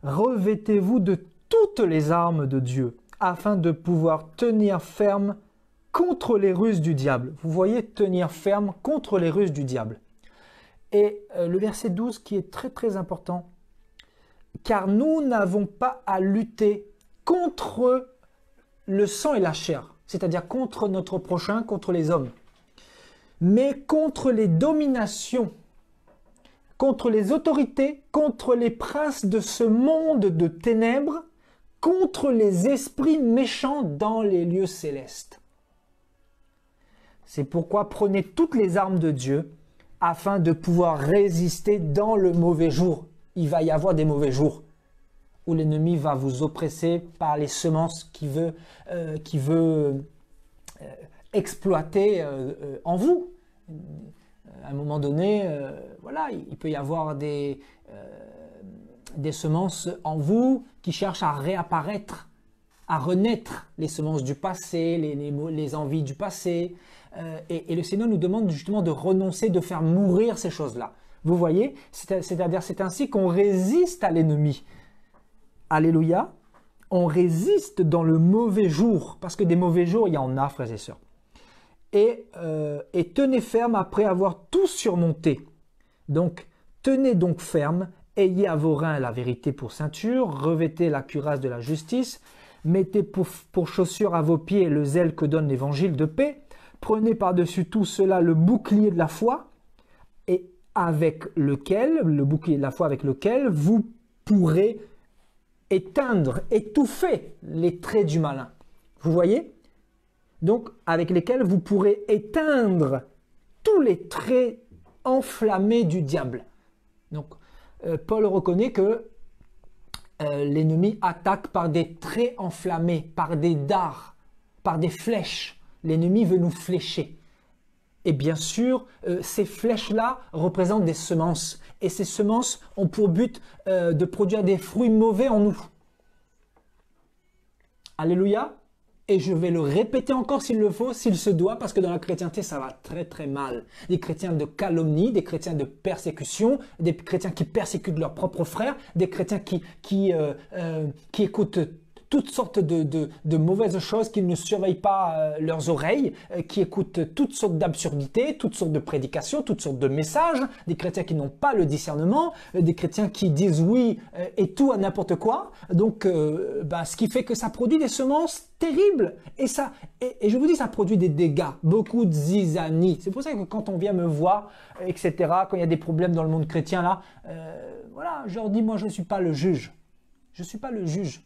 revêtez-vous de toutes les armes de Dieu, afin de pouvoir tenir ferme contre les ruses du diable. Vous voyez, tenir ferme contre les ruses du diable. Et le verset 12 qui est très très important. Car nous n'avons pas à lutter contre le sang et la chair, c'est-à-dire contre notre prochain, contre les hommes, mais contre les dominations, contre les autorités, contre les princes de ce monde de ténèbres, contre les esprits méchants dans les lieux célestes. C'est pourquoi prenez toutes les armes de Dieu afin de pouvoir résister dans le mauvais jour. Il va y avoir des mauvais jours où l'ennemi va vous oppresser par les semences qu'il veut exploiter en vous. À un moment donné, voilà, il peut y avoir des semences en vous qui cherchent à réapparaître, à renaître, les semences du passé, les envies du passé. Et le Seigneur nous demande justement de renoncer, de faire mourir ces choses-là. Vous voyez, c'est-à-dire c'est ainsi qu'on résiste à l'ennemi. Alléluia. On résiste dans le mauvais jour, parce que des mauvais jours, il y en a, frères et sœurs. Et tenez ferme après avoir tout surmonté. Donc, tenez donc ferme, ayez à vos reins la vérité pour ceinture, revêtez la cuirasse de la justice, mettez pour chaussure à vos pieds le zèle que donne l'évangile de paix, prenez par-dessus tout cela le bouclier de la foi, et avec lequel, le bouclier de la foi avec lequel vous pourrez éteindre, étouffer les traits du malin. Vous voyez? Donc, avec lesquels vous pourrez éteindre tous les traits enflammés du diable. Donc, Paul reconnaît que l'ennemi attaque par des traits enflammés, par des dards, par des flèches. L'ennemi veut nous flécher. Et bien sûr, ces flèches-là représentent des semences. Et ces semences ont pour but de produire des fruits mauvais en nous. Alléluia. Et je vais le répéter encore s'il le faut, s'il se doit, parce que dans la chrétienté, ça va très très mal. Des chrétiens de calomnie, des chrétiens de persécution, des chrétiens qui persécutent leurs propres frères, des chrétiens qui écoutent toutes sortes de mauvaises choses, qui ne surveillent pas leurs oreilles, qui écoutent toutes sortes d'absurdités, toutes sortes de prédications, toutes sortes de messages, des chrétiens qui n'ont pas le discernement, des chrétiens qui disent oui et tout à n'importe quoi. Donc, ce qui fait que ça produit des semences terribles. Et je vous dis, ça produit des dégâts, beaucoup de zizanie. C'est pour ça que quand on vient me voir, etc., quand il y a des problèmes dans le monde chrétien, là, voilà, je leur dis, moi, je ne suis pas le juge. Je ne suis pas le juge.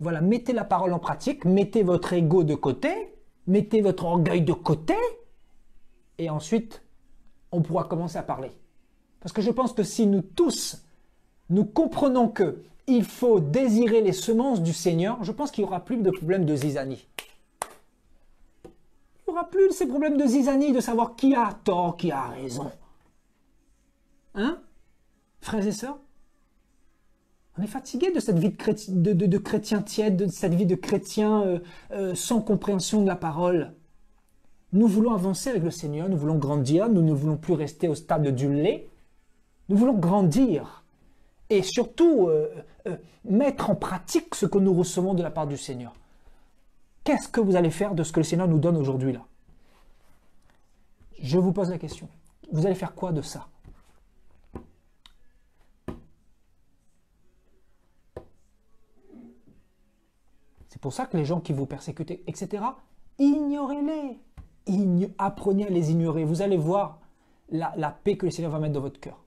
Voilà, mettez la parole en pratique, mettez votre ego de côté, mettez votre orgueil de côté, et ensuite, on pourra commencer à parler. Parce que je pense que si nous tous, nous comprenons que il faut désirer les semences du Seigneur, je pense qu'il n'y aura plus de problème de zizanie. Il n'y aura plus ces problèmes de zizanie, de savoir qui a tort, qui a raison. Hein, frères et sœurs? On est fatigué de cette vie de chrétien tiède, de cette vie de chrétien sans compréhension de la parole. Nous voulons avancer avec le Seigneur, nous voulons grandir, nous ne voulons plus rester au stade du lait. Nous voulons grandir et surtout mettre en pratique ce que nous recevons de la part du Seigneur. Qu'est-ce que vous allez faire de ce que le Seigneur nous donne aujourd'hui là? Je vous pose la question. Vous allez faire quoi de ça? C'est pour ça que les gens qui vous persécutent, etc., ignorez-les. Apprenez à les ignorer. Vous allez voir la paix que le Seigneur va mettre dans votre cœur.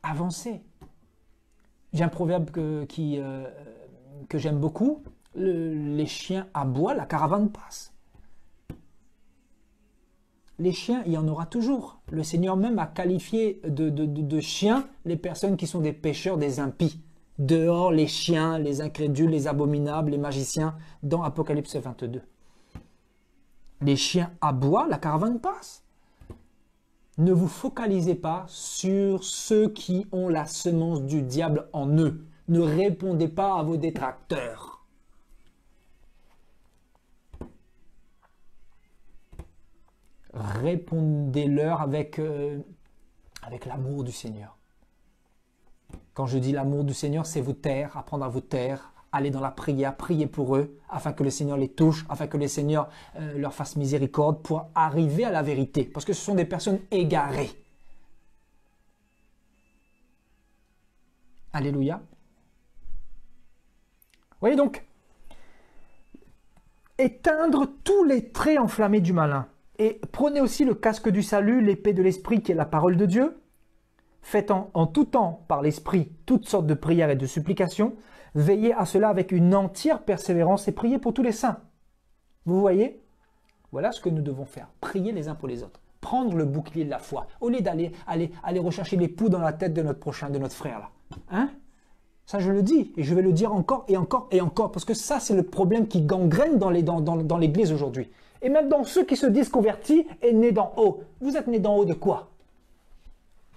Avancez. J'ai un proverbe que j'aime beaucoup. Les chiens aboient, la caravane passe. Les chiens, il y en aura toujours. Le Seigneur même a qualifié de chiens les personnes qui sont des pécheurs, des impies. Dehors, les chiens, les incrédules, les abominables, les magiciens, dans Apocalypse 22. Les chiens aboient, la caravane passe. Ne vous focalisez pas sur ceux qui ont la semence du diable en eux. Ne répondez pas à vos détracteurs. Répondez-leur avec l'amour du Seigneur. Quand je dis l'amour du Seigneur, c'est vous taire, apprendre à vous taire, aller dans la prière, prier pour eux, afin que le Seigneur les touche, afin que le Seigneur leur fasse miséricorde pour arriver à la vérité. Parce que ce sont des personnes égarées. Alléluia. Vous voyez donc, éteindre tous les traits enflammés du malin. Et prenez aussi le casque du salut, l'épée de l'esprit qui est la parole de Dieu. Faites en tout temps par l'esprit toutes sortes de prières et de supplications. Veillez à cela avec une entière persévérance et priez pour tous les saints. Vous voyez? Voilà ce que nous devons faire. Prier les uns pour les autres. Prendre le bouclier de la foi. Au lieu d'aller rechercher les poux dans la tête de notre prochain, de notre frère là. Hein? Ça je le dis et je vais le dire encore et encore et encore. Parce que ça c'est le problème qui gangrène dans l'église aujourd'hui. Et même dans ceux qui se disent convertis et nés d'en haut. Vous êtes nés d'en haut de quoi?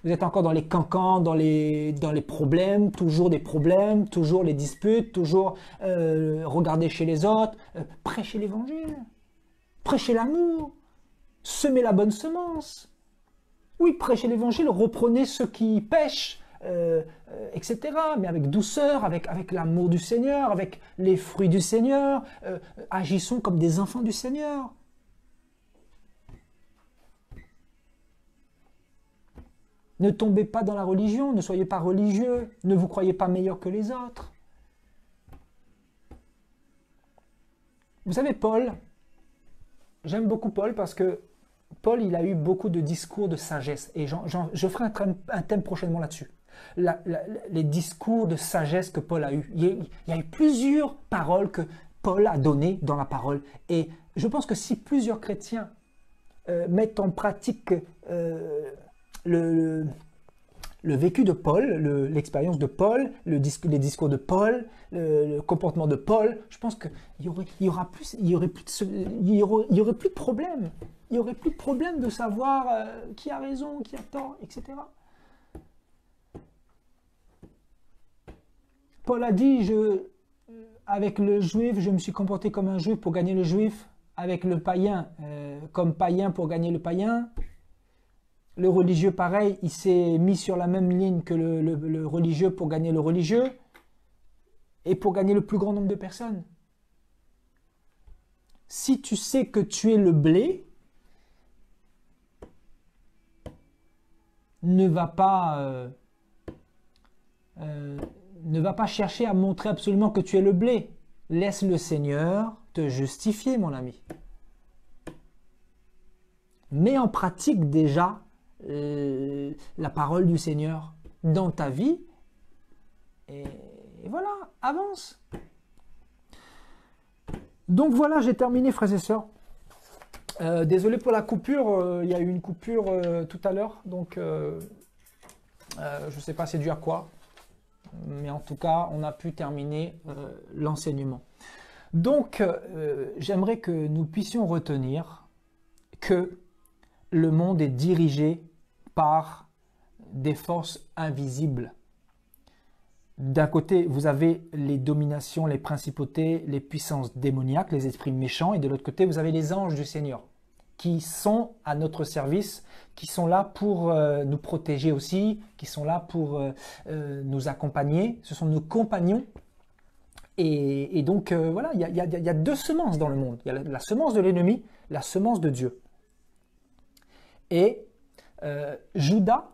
Vous êtes encore dans les cancans, dans les problèmes, toujours des problèmes, toujours les disputes, toujours regarder chez les autres. Prêchez l'évangile, prêchez l'amour, semez la bonne semence. Oui, prêchez l'évangile, reprenez ceux qui pêchent, etc. Mais avec douceur, avec l'amour du Seigneur, avec les fruits du Seigneur. Agissons comme des enfants du Seigneur. Ne tombez pas dans la religion, ne soyez pas religieux, ne vous croyez pas meilleur que les autres. Vous savez, Paul, j'aime beaucoup Paul parce que Paul, il a eu beaucoup de discours de sagesse. Et je ferai un thème prochainement là-dessus. Les discours de sagesse que Paul a eu. Il y a eu plusieurs paroles que Paul a données dans la parole. Et je pense que si plusieurs chrétiens mettent en pratique le vécu de Paul, l'expérience de Paul, les discours de Paul, le comportement de Paul, je pense qu'il y aurait plus de problème. Il n'y aurait plus de problème de savoir qui a raison, qui a tort, etc. Paul a dit, avec le juif, je me suis comporté comme un juif pour gagner le juif, avec le païen, comme païen pour gagner le païen. Le religieux, pareil, il s'est mis sur la même ligne que le religieux pour gagner le religieux et pour gagner le plus grand nombre de personnes. Si tu sais que tu es le blé, ne va pas chercher à montrer absolument que tu es le blé. Laisse le Seigneur te justifier, mon ami. Mets en pratique déjà la parole du Seigneur dans ta vie et voilà, avance. Donc voilà, j'ai terminé, frères et sœurs. Désolé pour la coupure, il y a eu une coupure tout à l'heure, donc je ne sais pas c'est dû à quoi, mais en tout cas, on a pu terminer l'enseignement. Donc, j'aimerais que nous puissions retenir que le monde est dirigé par des forces invisibles. D'un côté, vous avez les dominations, les principautés, les puissances démoniaques, les esprits méchants, et de l'autre côté, vous avez les anges du Seigneur, qui sont à notre service, qui sont là pour nous protéger aussi, qui sont là pour nous accompagner. Ce sont nos compagnons. Et donc, voilà, il y a deux semences dans le monde. Il y a la semence de l'ennemi, la semence de Dieu. Et Judas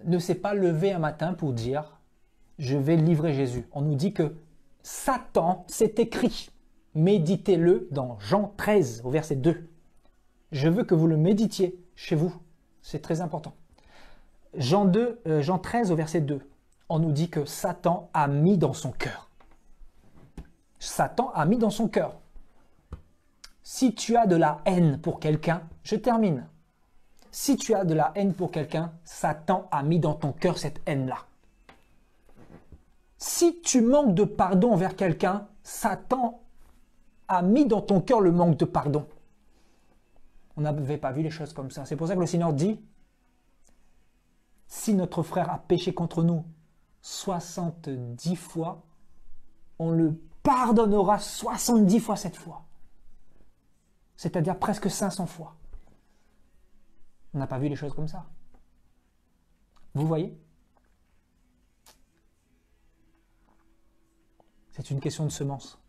ne s'est pas levé un matin pour dire « je vais livrer Jésus ». On nous dit que Satan, c'est écrit. Méditez-le dans Jean 13, au verset 2. Je veux que vous le méditiez chez vous. C'est très important. Jean 13, au verset 2. On nous dit que Satan a mis dans son cœur. Satan a mis dans son cœur. Si tu as de la haine pour quelqu'un, je termine. Si tu as de la haine pour quelqu'un, Satan a mis dans ton cœur cette haine-là. Si tu manques de pardon envers quelqu'un, Satan a mis dans ton cœur le manque de pardon. On n'avait pas vu les choses comme ça. C'est pour ça que le Seigneur dit, si notre frère a péché contre nous 70 fois, on le pardonnera 70 fois cette fois. C'est-à-dire presque 500 fois. On n'a pas vu les choses comme ça. Vous voyez? C'est une question de semence.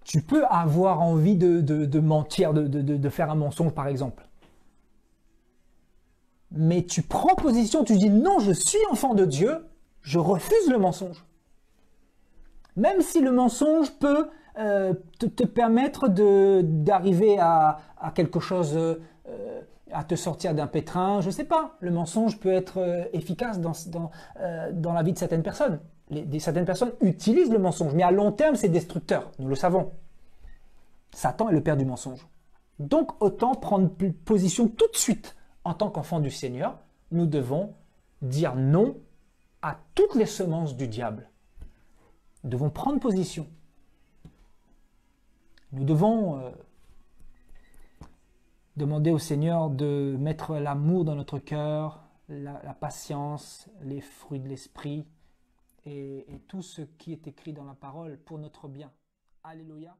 Tu peux avoir envie de mentir, de faire un mensonge par exemple. Mais tu prends position, tu dis non, je suis enfant de Dieu, je refuse le mensonge. Même si le mensonge peut te permettre d'arriver à quelque chose, à te sortir d'un pétrin, je ne sais pas. Le mensonge peut être efficace dans la vie de certaines personnes. Certaines personnes utilisent le mensonge, mais à long terme, c'est destructeur, nous le savons. Satan est le père du mensonge. Donc, autant prendre position tout de suite. En tant qu'enfant du Seigneur, nous devons dire non à toutes les semences du diable. Nous devons prendre position. Nous devons demander au Seigneur de mettre l'amour dans notre cœur, la patience, les fruits de l'esprit et tout ce qui est écrit dans la parole pour notre bien. Alléluia.